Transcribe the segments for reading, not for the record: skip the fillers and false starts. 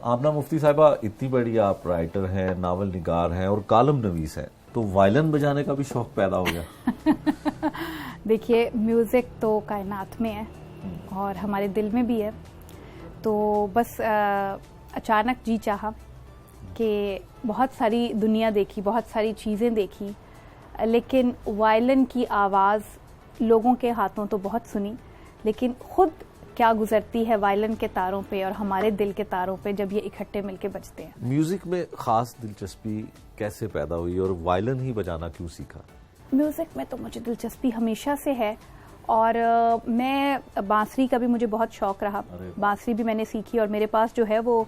آمنہ مفتی صاحبہ، اتنی بڑی آپ رائٹر ہیں، ناول نگار ہیں اور کالم نویس ہیں، تو وائلن بجانے کا بھی شوق پیدا ہو گیا؟ دیکھیے، میوزک تو کائنات میں ہے اور ہمارے دل میں بھی ہے، تو بس اچانک جی چاہا کہ بہت ساری دنیا دیکھی، بہت ساری چیزیں دیکھی، لیکن وائلن کی آواز لوگوں کے ہاتھوں تو بہت سنی، لیکن خود کیا گزرتی ہے وائلن کے تاروں پہ اور ہمارے دل کے تاروں پہ جب یہ اکٹھے مل کے بجتے ہیں۔ میوزک میں خاص دلچسپی کیسے پیدا ہوئی اور وائلن ہی بجانا کیوں سیکھا؟ میوزک میں تو مجھے دلچسپی ہمیشہ سے ہے، اور میں بانسری کا بھی مجھے بہت شوق رہا، بانسری بھی میں نے سیکھی، اور میرے پاس جو ہے وہ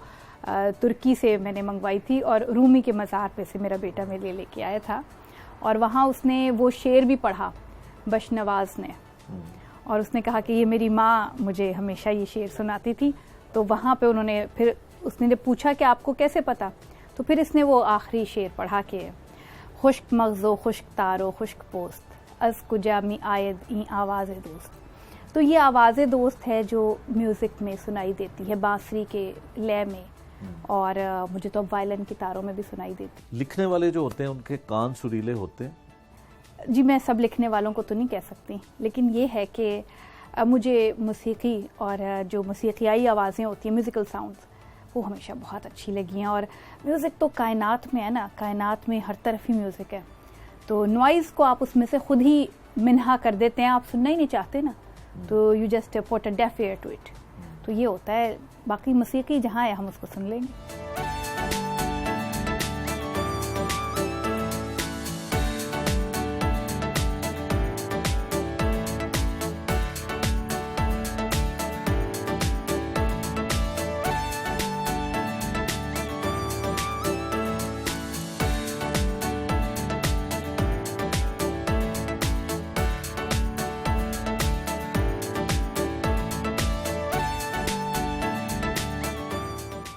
ترکی سے میں نے منگوائی تھی، اور رومی کے مزار پہ سے میرا بیٹا میرے لے کے آیا تھا، اور وہاں اس نے وہ شعر بھی پڑھا بشنواز نے، اور اس نے کہا کہ یہ میری ماں مجھے ہمیشہ یہ شعر سناتی تھی، تو وہاں پہ انہوں نے پھر اس نے پوچھا کہ آپ کو کیسے پتا، تو پھر اس نے وہ آخری شعر پڑھا کہ خشک مغز و خشک تار و خشک پوست از کجا می آید این آواز دوست۔ تو یہ آواز دوست ہے جو میوزک میں سنائی دیتی ہے، بانسری کے لے میں، اور مجھے تو اب وائلن کی تاروں میں بھی سنائی دیتی۔ لکھنے والے جو ہوتے ہیں ان کے کان سریلے ہوتے ہیں؟ جی، میں سب لکھنے والوں کو تو نہیں کہہ سکتی، لیکن یہ ہے کہ مجھے موسیقی اور جو موسیقیائی آوازیں ہوتی ہیں، میوزیکل ساؤنڈز، وہ ہمیشہ بہت اچھی لگی ہیں، اور میوزک تو کائنات میں ہے نا، کائنات میں ہر طرف ہی میوزک ہے، تو نوائز کو آپ اس میں سے خود ہی منہا کر دیتے ہیں، آپ سننا ہی نہیں چاہتے نا، تو you just put a deaf ear to it, تو یہ ہوتا ہے، باقی موسیقی جہاں ہے ہم اس کو سن لیں گے۔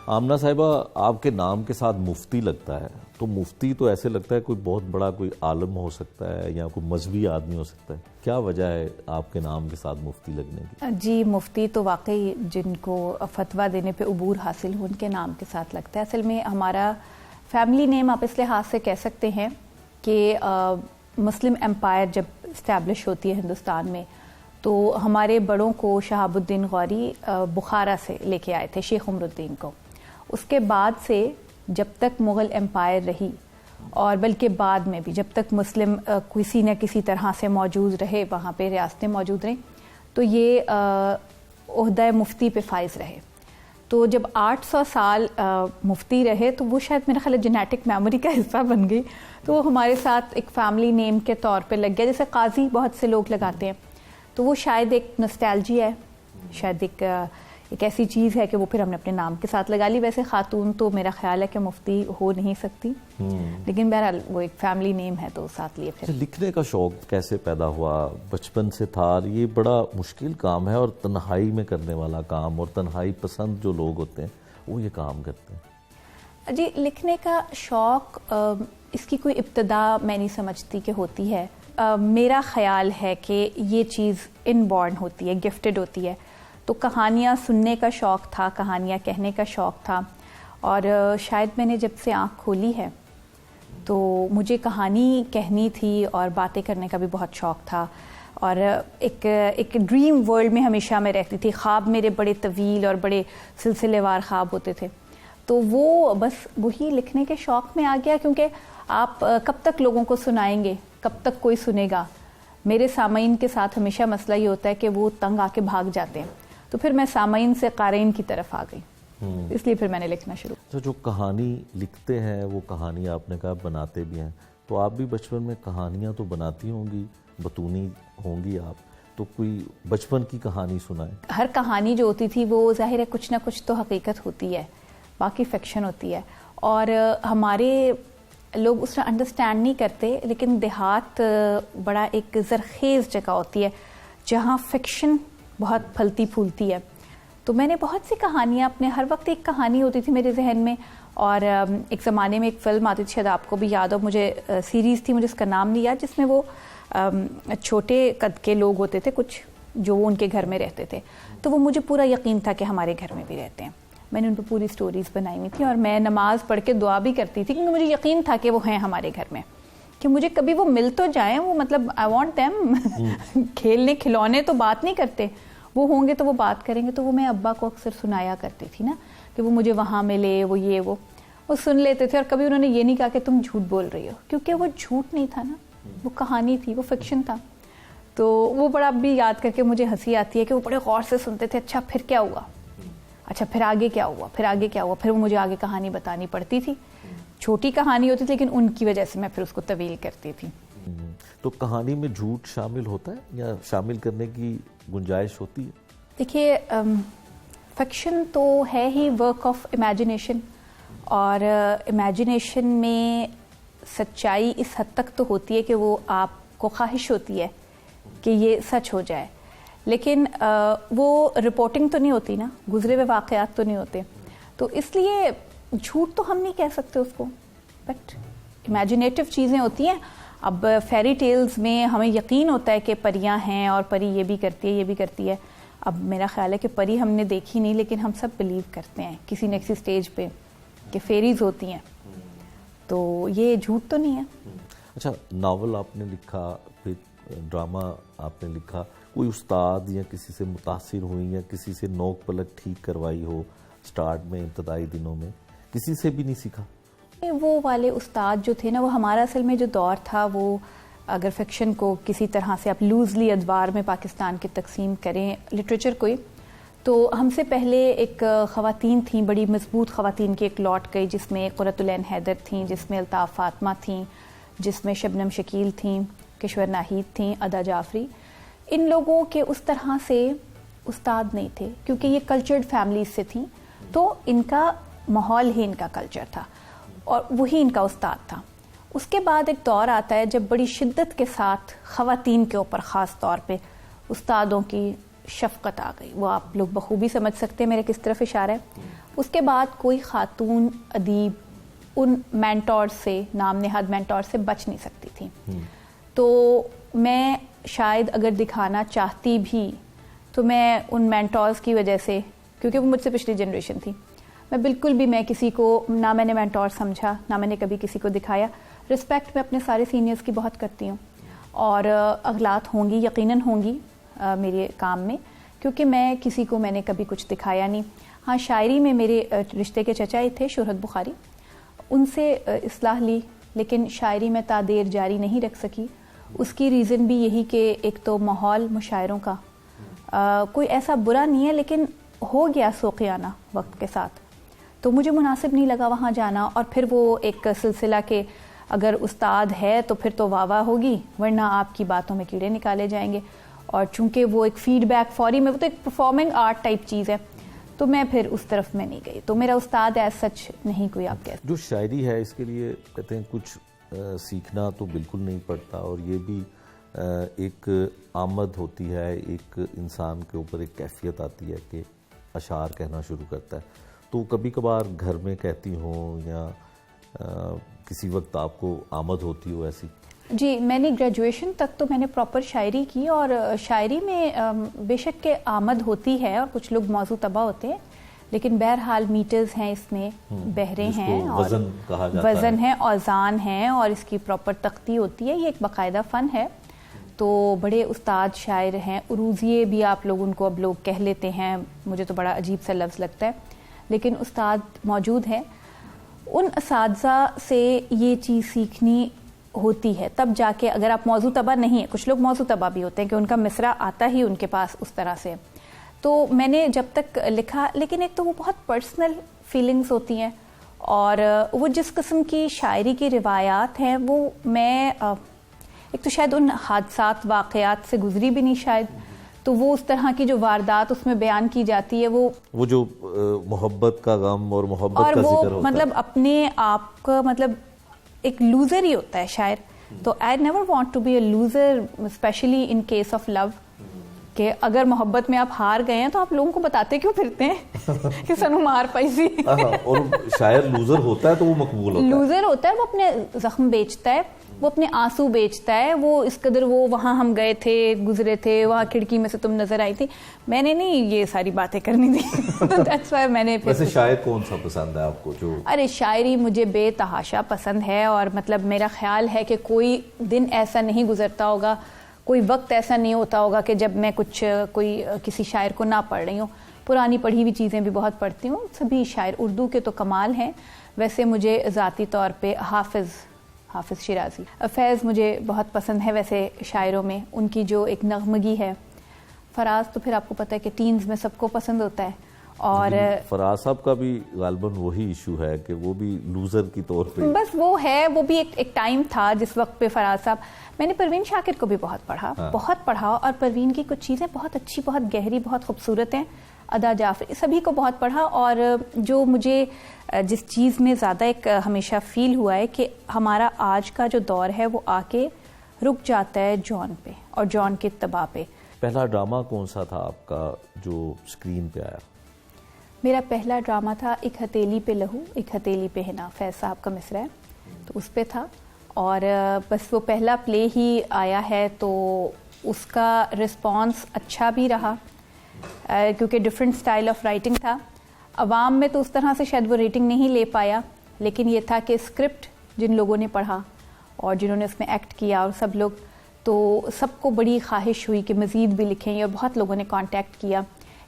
آمنہ صاحبہ، آپ کے نام کے ساتھ مفتی لگتا ہے، تو مفتی تو ایسے لگتا ہے کوئی بہت بڑا کوئی عالم ہو سکتا ہے یا کوئی مذہبی آدمی ہو سکتا ہے، کیا وجہ ہے آپ کے نام کے ساتھ مفتی لگنے کی؟ جی، مفتی تو واقعی جن کو فتویٰ دینے پہ عبور حاصل ہو ان کے نام کے ساتھ لگتا ہے۔ اصل میں ہمارا فیملی نیم آپ اس لحاظ سے کہہ سکتے ہیں کہ مسلم امپائر جب اسٹیبلش ہوتی ہے ہندوستان میں، تو ہمارے بڑوں کو شہاب الدین غوری بخارا سے لے کے آئے تھے، شیخ عمر الدین کو۔ اس کے بعد سے جب تک مغل امپائر رہی، اور بلکہ بعد میں بھی جب تک مسلم کسی نہ کسی طرح سے موجود رہے، وہاں پہ ریاستیں موجود رہیں، تو یہ عہدہ مفتی پہ فائز رہے۔ تو جب 800 سال مفتی رہے تو وہ شاید میرا خیال ہے جینیٹک میموری کا حصہ بن گئی، تو وہ ہمارے ساتھ ایک فیملی نیم کے طور پہ لگ گیا، جیسے قاضی بہت سے لوگ لگاتے ہیں، تو وہ شاید ایک نوسٹیلجیا ہے، شاید ایک ایسی چیز ہے کہ وہ پھر ہم نے اپنے نام کے ساتھ لگا لی۔ ویسے خاتون تو میرا خیال ہے کہ مفتی ہو نہیں سکتی، لیکن بہرحال وہ ایک فیملی نیم ہے تو ساتھ لیے پھر۔ لکھنے کا شوق کیسے پیدا ہوا؟ بچپن سے تھا؟ یہ بڑا مشکل کام ہے، اور تنہائی میں کرنے والا کام، اور تنہائی پسند جو لوگ ہوتے ہیں وہ یہ کام کرتے ہیں۔ جی، لکھنے کا شوق اس کی کوئی ابتدا میں نہیں سمجھتی کہ ہوتی ہے، میرا خیال ہے کہ یہ چیز ان بورن ہوتی ہے، گفٹڈ ہوتی ہے۔ تو کہانیاں سننے کا شوق تھا، کہانیاں کہنے کا شوق تھا، اور شاید میں نے جب سے آنکھ کھولی ہے تو مجھے کہانی کہنی تھی اور باتیں کرنے کا بھی بہت شوق تھا، اور ایک ڈریم ورلڈ میں ہمیشہ میں رہتی تھی، خواب میرے بڑے طویل اور بڑے سلسلے وار خواب ہوتے تھے، تو وہ بس وہی لکھنے کے شوق میں آ گیا، کیونکہ آپ کب تک لوگوں کو سنائیں گے، کب تک کوئی سنے گا۔ میرے سامعین کے ساتھ ہمیشہ مسئلہ یہ ہوتا ہے کہ وہ تنگ آ کے بھاگ جاتے ہیں، تو پھر میں سامعین سے قارئین کی طرف آ گئی، اس لیے پھر میں نے لکھنا شروع۔ تو جو کہانی لکھتے ہیں وہ کہانی آپ نے کہا بناتے بھی ہیں، تو آپ بھی بچپن میں کہانیاں تو بناتی ہوں گی، بتونی ہوں گی آپ، تو کوئی بچپن کی کہانی سنائیں۔ ہر کہانی جو ہوتی تھی وہ ظاہر ہے کچھ نہ کچھ تو حقیقت ہوتی ہے، باقی فکشن ہوتی ہے، اور ہمارے لوگ اس طرح انڈرسٹینڈ نہیں کرتے، لیکن دیہات بڑا ایک زرخیز جگہ ہوتی ہے جہاں فکشن بہت پھلتی پھولتی ہے، تو میں نے بہت سی کہانیاں اپنے، ہر وقت ایک کہانی ہوتی تھی میرے ذہن میں، اور ایک زمانے میں ایک فلم آتی تھی، شاید آپ کو بھی یاد ہو، مجھے سیریز تھی، مجھے اس کا نام نہیں یاد، جس میں وہ چھوٹے قد کے لوگ ہوتے تھے کچھ جو ان کے گھر میں رہتے تھے، تو وہ مجھے پورا یقین تھا کہ ہمارے گھر میں بھی رہتے ہیں، میں نے ان پہ پوری سٹوریز بنائی ہوئی تھی, اور میں نماز پڑھ کے دعا بھی کرتی تھی کیونکہ مجھے یقین تھا کہ وہ ہیں ہمارے گھر میں, کہ مجھے کبھی وہ مل تو جائیں, وہ مطلب آئی وانٹ دیم, کھیلنے کھلونے تو بات نہیں کرتے, وہ ہوں گے تو وہ بات کریں گے. تو وہ میں ابا کو اکثر سنایا کرتی تھی نا کہ وہ مجھے وہاں ملے, وہ یہ وہ سن لیتے تھے, اور کبھی انہوں نے یہ نہیں کہا کہ تم جھوٹ بول رہی ہو, کیونکہ وہ جھوٹ نہیں تھا نا, وہ کہانی تھی, وہ فکشن تھا. تو وہ بڑا اب بھی یاد کر کے مجھے ہنسی آتی ہے کہ وہ بڑے غور سے سنتے تھے, اچھا پھر کیا ہوا, اچھا پھر آگے کیا ہوا, پھر آگے کیا ہوا, پھر وہ مجھے آگے کہانی بتانی پڑتی تھی. چھوٹی کہانی ہوتی تھی لیکن ان کی وجہ سے میں پھر اس کو طویل کرتی تھی. تو کہانی میں جھوٹ شامل ہوتا ہے یا شامل کرنے کی گنجائش ہوتی ہے؟ دیکھیے فکشن تو ہے ہی ورک آف امیجنیشن, اور امیجنیشن میں سچائی اس حد تک تو ہوتی ہے کہ وہ آپ کو خواہش ہوتی ہے کہ یہ سچ ہو جائے, لیکن وہ رپورٹنگ تو نہیں ہوتی نا, گزرے ہوئے واقعات تو نہیں ہوتے. تو اس لیے جھوٹ تو ہم نہیں کہہ سکتے اس کو, بٹ امیجنیٹو چیزیں ہوتی ہیں. اب فیری ٹیلز میں ہمیں یقین ہوتا ہے کہ پریاں ہیں اور پری یہ بھی کرتی ہے, یہ بھی کرتی ہے. اب میرا خیال ہے کہ پری ہم نے دیکھی نہیں, لیکن ہم سب بلیو کرتے ہیں کسی نہ کسی سٹیج پہ کہ فیریز ہوتی ہیں, تو یہ جھوٹ تو نہیں ہے. اچھا, ناول آپ نے لکھا, پھر ڈرامہ آپ نے لکھا, کوئی استاد یا کسی سے متاثر ہوئی یا کسی سے نوک پلک ٹھیک کروائی ہو سٹارٹ میں, ابتدائی دنوں میں کسی سے بھی نہیں سیکھا؟ وہ والے استاد جو تھے نا, وہ ہمارا اصل میں جو دور تھا, وہ اگر فکشن کو کسی طرح سے آپ لوزلی ادوار میں پاکستان کی تقسیم کریں, لٹریچر کو, تو ہم سے پہلے ایک خواتین تھیں, بڑی مضبوط خواتین کی ایک لوٹ گئی, جس میں قرۃ العین حیدر تھیں, جس میں الطاف فاطمہ تھیں, جس میں شبنم شکیل تھیں, کشور ناہید تھیں, ادا جعفری. ان لوگوں کے اس طرح سے استاد نہیں تھے کیونکہ یہ کلچرڈ فیملیز سے تھیں, تو ان کا ماحول ہی ان کا کلچر تھا اور وہی ان کا استاد تھا. اس کے بعد ایک دور آتا ہے جب بڑی شدت کے ساتھ خواتین کے اوپر خاص طور پہ استادوں کی شفقت آ گئی. وہ آپ لوگ بخوبی سمجھ سکتے ہیں میرے کس طرف اشارہ ہے. اس کے بعد کوئی خاتون ادیب ان مینٹور سے, نام نہاد مینٹور سے بچ نہیں سکتی تھی. تو میں شاید اگر دکھانا چاہتی بھی تو میں ان مینٹورز کی وجہ سے, کیونکہ وہ مجھ سے پچھلی جنریشن تھی, میں بالکل بھی میں کسی کو نہ میں نے مینٹور سمجھا, نہ میں نے کبھی کسی کو دکھایا. رسپیکٹ میں اپنے سارے سینئرز کی بہت کرتی ہوں, اور اغلاط ہوں گی, یقیناً ہوں گی میرے کام میں, کیونکہ میں کسی کو میں نے کبھی کچھ دکھایا نہیں. ہاں, شاعری میں میرے رشتے کے چچا ہی تھے شہرت بخاری, ان سے اصلاح لی, لیکن شاعری میں تعدیر جاری نہیں رکھ سکی. اس کی ریزن بھی یہی کہ ایک تو ماحول مشاعروں کا کوئی ایسا برا نہیں ہے, لیکن ہو گیا سوقیانہ وقت کے ساتھ, تو مجھے مناسب نہیں لگا وہاں جانا. اور پھر وہ ایک سلسلہ کہ اگر استاد ہے تو پھر تو واہ واہ ہوگی, ورنہ آپ کی باتوں میں کیڑے نکالے جائیں گے. اور چونکہ وہ ایک فیڈ بیک فوری میں, وہ تو ایک پرفارمنگ آرٹ ٹائپ چیز ہے, تو میں پھر اس طرف میں نہیں گئی. تو میرا استاد ایز سچ نہیں کوئی آپ کہتے. جو شاعری ہے اس کے لیے کہتے ہیں کچھ سیکھنا تو بالکل نہیں پڑتا, اور یہ بھی ایک آمد ہوتی ہے, ایک انسان کے اوپر ایک کیفیت آتی ہے کہ اشعار کہنا شروع کرتا ہے. تو کبھی کبھار گھر میں کہتی ہوں یا کسی وقت آپ کو آمد ہوتی ہو ایسی؟ جی, میں نے گریجویشن تک تو میں نے پراپر شاعری کی, اور شاعری میں بے شک کہ آمد ہوتی ہے, اور کچھ لوگ موضوع طبع ہوتے ہیں, لیکن بہرحال میٹرز ہیں اس میں, بہرے ہیں, اور وزن ہے, اوزان ہیں, اور اس کی پراپر تختی ہوتی ہے. یہ ایک باقاعدہ فن ہے. تو بڑے استاد شاعر ہیں, عروضیے بھی آپ لوگ ان کو اب لوگ کہہ لیتے ہیں, مجھے تو بڑا عجیب سا لفظ لگتا ہے, لیکن استاد موجود ہیں. ان اساتذہ سے یہ چیز سیکھنی ہوتی ہے, تب جا کے, اگر آپ موضوع طبع نہیں ہے, کچھ لوگ موضوع طبع بھی ہوتے ہیں کہ ان کا مصرع آتا ہی ان کے پاس اس طرح سے. تو میں نے جب تک لکھا, لیکن ایک تو وہ بہت پرسنل فیلنگز ہوتی ہیں, اور وہ جس قسم کی شاعری کی روایات ہیں, وہ میں ایک تو شاید ان حادثات واقعات سے گزری بھی نہیں شاید, تو وہ اس طرح کی جو واردات اس میں بیان کی جاتی ہے, وہ جو محبت کا غم اور محبت اور کا وہ ذکر ہوتا مطلب اپنے آپ کا مطلب ایک لوزر ہی ہوتا ہے شاعر. تو I never want to be a loser, especially in case of love, کہ اگر محبت میں آپ ہار گئے ہیں تو آپ لوگوں کو بتاتے کیوں پھرتے ہیں کہ سنو مار پائی سی. اور شاعر لوزر ہوتا ہے تو وہ مقبول ہوتا ہے. لوزر ہوتا ہے, وہ اپنے زخم بیچتا ہے, وہ اپنے آنسو بیچتا ہے, وہ اس قدر وہ وہاں ہم گئے تھے, گزرے تھے, وہاں کھڑکی میں سے تم نظر آئی تھی, میں نے نہیں یہ ساری باتیں کرنی تھی. That's why میں نے ویسے شاعر کون سا پسند ہے آپ کو جو؟ ارے شاعری مجھے بے تحاشا پسند ہے, اور مطلب میرا خیال ہے کہ کوئی دن ایسا نہیں گزرتا ہوگا, کوئی وقت ایسا نہیں ہوتا ہوگا کہ جب میں کوئی کسی شاعر کو نہ پڑھ رہی ہوں. پرانی پڑھی ہوئی چیزیں بھی بہت پڑھتی ہوں. سبھی شاعر اردو کے تو کمال ہیں. ویسے مجھے ذاتی طور پہ حافظ شیرازی, فیض مجھے بہت پسند ہے ویسے شاعروں میں, ان کی جو ایک نغمگی ہے. فراز تو پھر آپ کو پتہ ہے کہ ٹینز میں سب کو پسند ہوتا ہے. اور فراز صاحب کا بھی غالباً وہی ایشو ہے کہ وہ بھی لوزر کی طور پہ, بس وہ ہے, وہ بھی ایک ٹائم تھا جس وقت پہ فراز صاحب. میں نے پروین شاکر کو بھی بہت پڑھا, اور پروین کی کچھ چیزیں بہت اچھی, بہت گہری, بہت خوبصورت ہیں. ادا جعفری, سبھی کو بہت پڑھا. اور جو مجھے جس چیز میں زیادہ ایک ہمیشہ فیل ہوا ہے کہ ہمارا آج کا جو دور ہے وہ آ کے رک جاتا ہے جان پہ اور جان کے اتباع پہ. پہلا ڈرامہ کون سا تھا آپ کا جو اسکرین پہ آیا؟ میرا پہلا ڈرامہ تھا ایک ہتھیلی پہ لہو ایک ہتھیلی پہ ہنا, فیض صاحب کا مصرع ہے, تو اس پہ تھا. اور بس وہ پہلا پلے ہی آیا ہے تو اس کا رسپانس اچھا بھی رہا, کیونکہ ڈفرینٹ اسٹائل آف رائٹنگ تھا. عوام میں تو اس طرح سے شاید وہ ریٹنگ نہیں لے پایا, لیکن یہ تھا کہ اسکرپٹ جن لوگوں نے پڑھا اور جنہوں نے اس میں ایکٹ کیا اور سب لوگ, تو سب کو بڑی خواہش ہوئی کہ مزید بھی لکھیں, اور بہت لوگوں نے کانٹیکٹ کیا.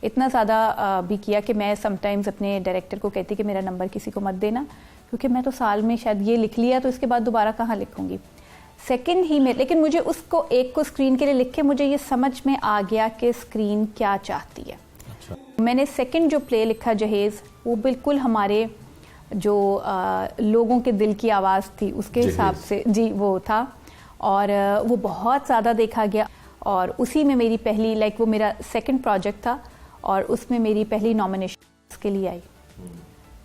اتنا زیادہ بھی کیا کہ میں سم ٹائمز اپنے ڈائریکٹر کو کہتی کہ میرا نمبر کسی کو مت دینا, کیونکہ میں تو سال میں شاید یہ لکھ لیا تو اس کے بعد دوبارہ کہاں لکھوں گی. سیکنڈ ہی میں, لیکن مجھے اس کو ایک کو اسکرین کے لیے لکھ کے مجھے یہ سمجھ میں آ گیا کہ اسکرین کیا چاہتی ہے. میں نے سیکنڈ جو پلے لکھا جہیز, وہ بالکل ہمارے جو لوگوں کے دل کی آواز تھی اس کے حساب سے جی وہ تھا, اور وہ بہت زیادہ دیکھا گیا. اور اسی میں میری پہلی وہ میرا سیکنڈ پروجیکٹ تھا, اور اس میں میری پہلی نامینیشن اس کے لیے آئی,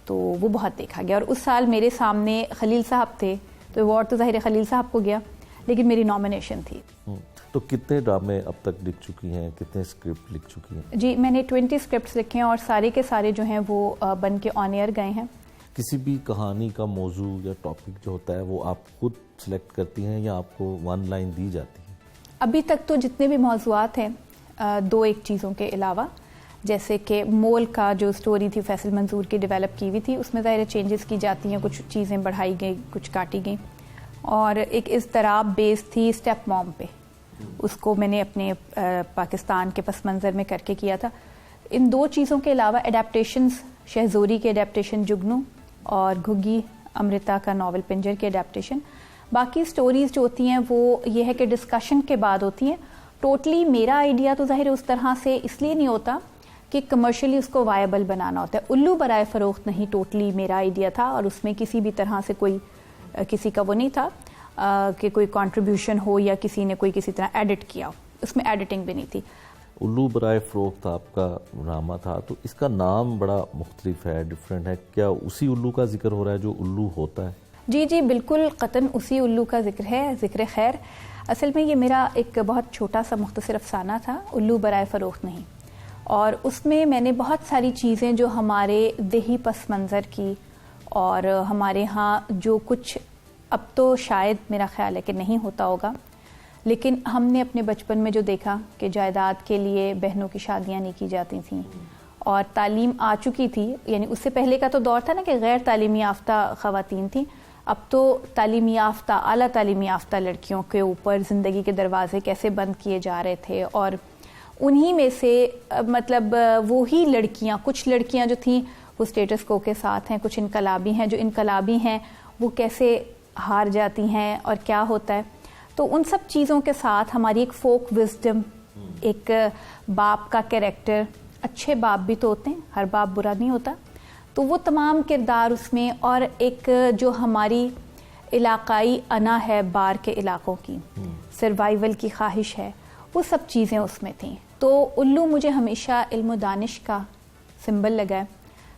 تو وہ بہت دیکھا گیا. اور اس سال میرے سامنے خلیل صاحب تھے, تو ایوارڈ تو ظاہر خلیل صاحب کو گیا, لیکن میری نامینیشن تھی. تو کتنے ڈرامے اب تک لکھ چکی ہیں, کتنے اسکرپٹ لکھ چکی ہیں؟ جی میں نے 20 اسکرپٹس لکھے ہیں, اور سارے کے سارے جو ہیں وہ بن کے آن ایئر گئے ہیں. کسی بھی کہانی کا موضوع یا ٹاپک جو ہوتا ہے وہ آپ خود سلیکٹ کرتی ہیں یا آپ کو ون لائن دی جاتی ہے؟ ابھی تک تو جتنے بھی موضوعات ہیں, دو ایک چیزوں کے علاوہ, جیسے کہ مول کا جو سٹوری تھی فیصل منظور کی ڈیولپ کی ہوئی تھی, اس میں ظاہر چینجز کی جاتی ہیں, کچھ چیزیں بڑھائی گئی, کچھ کاٹی گئیں. اور ایک اضطراب بیس تھی اسٹیپ موم پہ, اس کو میں نے اپنے پاکستان کے پس منظر میں کر کے کیا تھا. ان دو چیزوں کے علاوہ ایڈیپٹیشنز, شہزوری کے ایڈیپٹیشن جگنو, اور گھگی امرتا کا ناول پنجر کے ایڈیپٹیشن. باقی سٹوریز جو ہوتی ہیں وہ یہ ہے کہ ڈسکشن کے بعد ہوتی ہیں. ٹوٹلی میرا آئیڈیا تو ظاہر اس طرح سے اس لیے نہیں ہوتا کہ کمرشلی اس کو وائبل بنانا ہوتا ہے. الو برائے فروخت نہیں, ٹوٹلی میرا آئیڈیا تھا, اور اس میں کسی بھی طرح سے کوئی کسی کا وہ نہیں تھا کہ کوئی کنٹریبیوشن ہو یا کسی نے کوئی کسی طرح ایڈٹ کیا ہو, اس میں ایڈیٹنگ بھی نہیں تھی. الو برائے فروخت آپ کا ڈرامہ تھا, تو اس کا نام بڑا مختلف ہے, ڈفرینٹ ہے. کیا اسی الو کا ذکر ہو رہا ہے جو الو ہوتا ہے؟ جی جی بالکل قطعاً اسی الو کا ذکر ہے, ذکر خیر. اصل میں یہ میرا ایک بہت چھوٹا سا مختصر افسانہ تھا, الو برائے فروخت نہیں, اور اس میں میں نے بہت ساری چیزیں جو ہمارے دیہی پس منظر کی, اور ہمارے ہاں جو کچھ اب تو شاید میرا خیال ہے کہ نہیں ہوتا ہوگا, لیکن ہم نے اپنے بچپن میں جو دیکھا کہ جائیداد کے لیے بہنوں کی شادیاں نہیں کی جاتی تھیں, اور تعلیم آ چکی تھی. یعنی اس سے پہلے کا تو دور تھا نا کہ غیر تعلیمی یافتہ خواتین تھیں, اب تو تعلیمی یافتہ, اعلیٰ تعلیمی یافتہ لڑکیوں کے اوپر زندگی کے دروازے کیسے بند کیے جا رہے تھے. اور انہی میں سے مطلب وہی لڑکیاں, کچھ لڑکیاں جو تھیں وہ اسٹیٹس کو کے ساتھ ہیں, کچھ انقلابی ہیں, جو انقلابی ہیں وہ کیسے ہار جاتی ہیں اور کیا ہوتا ہے. تو ان سب چیزوں کے ساتھ ہماری ایک فوک وزڈم, ایک باپ کا کیریکٹر, اچھے باپ بھی تو ہوتے ہیں, ہر باپ برا نہیں ہوتا, تو وہ تمام کردار اس میں, اور ایک جو ہماری علاقائی انا ہے بار کے علاقوں کی, سروائیول کی خواہش ہے, وہ سب چیزیں اس میں تھیں. تو الو مجھے ہمیشہ علم و دانش کا سمبل لگا ہے.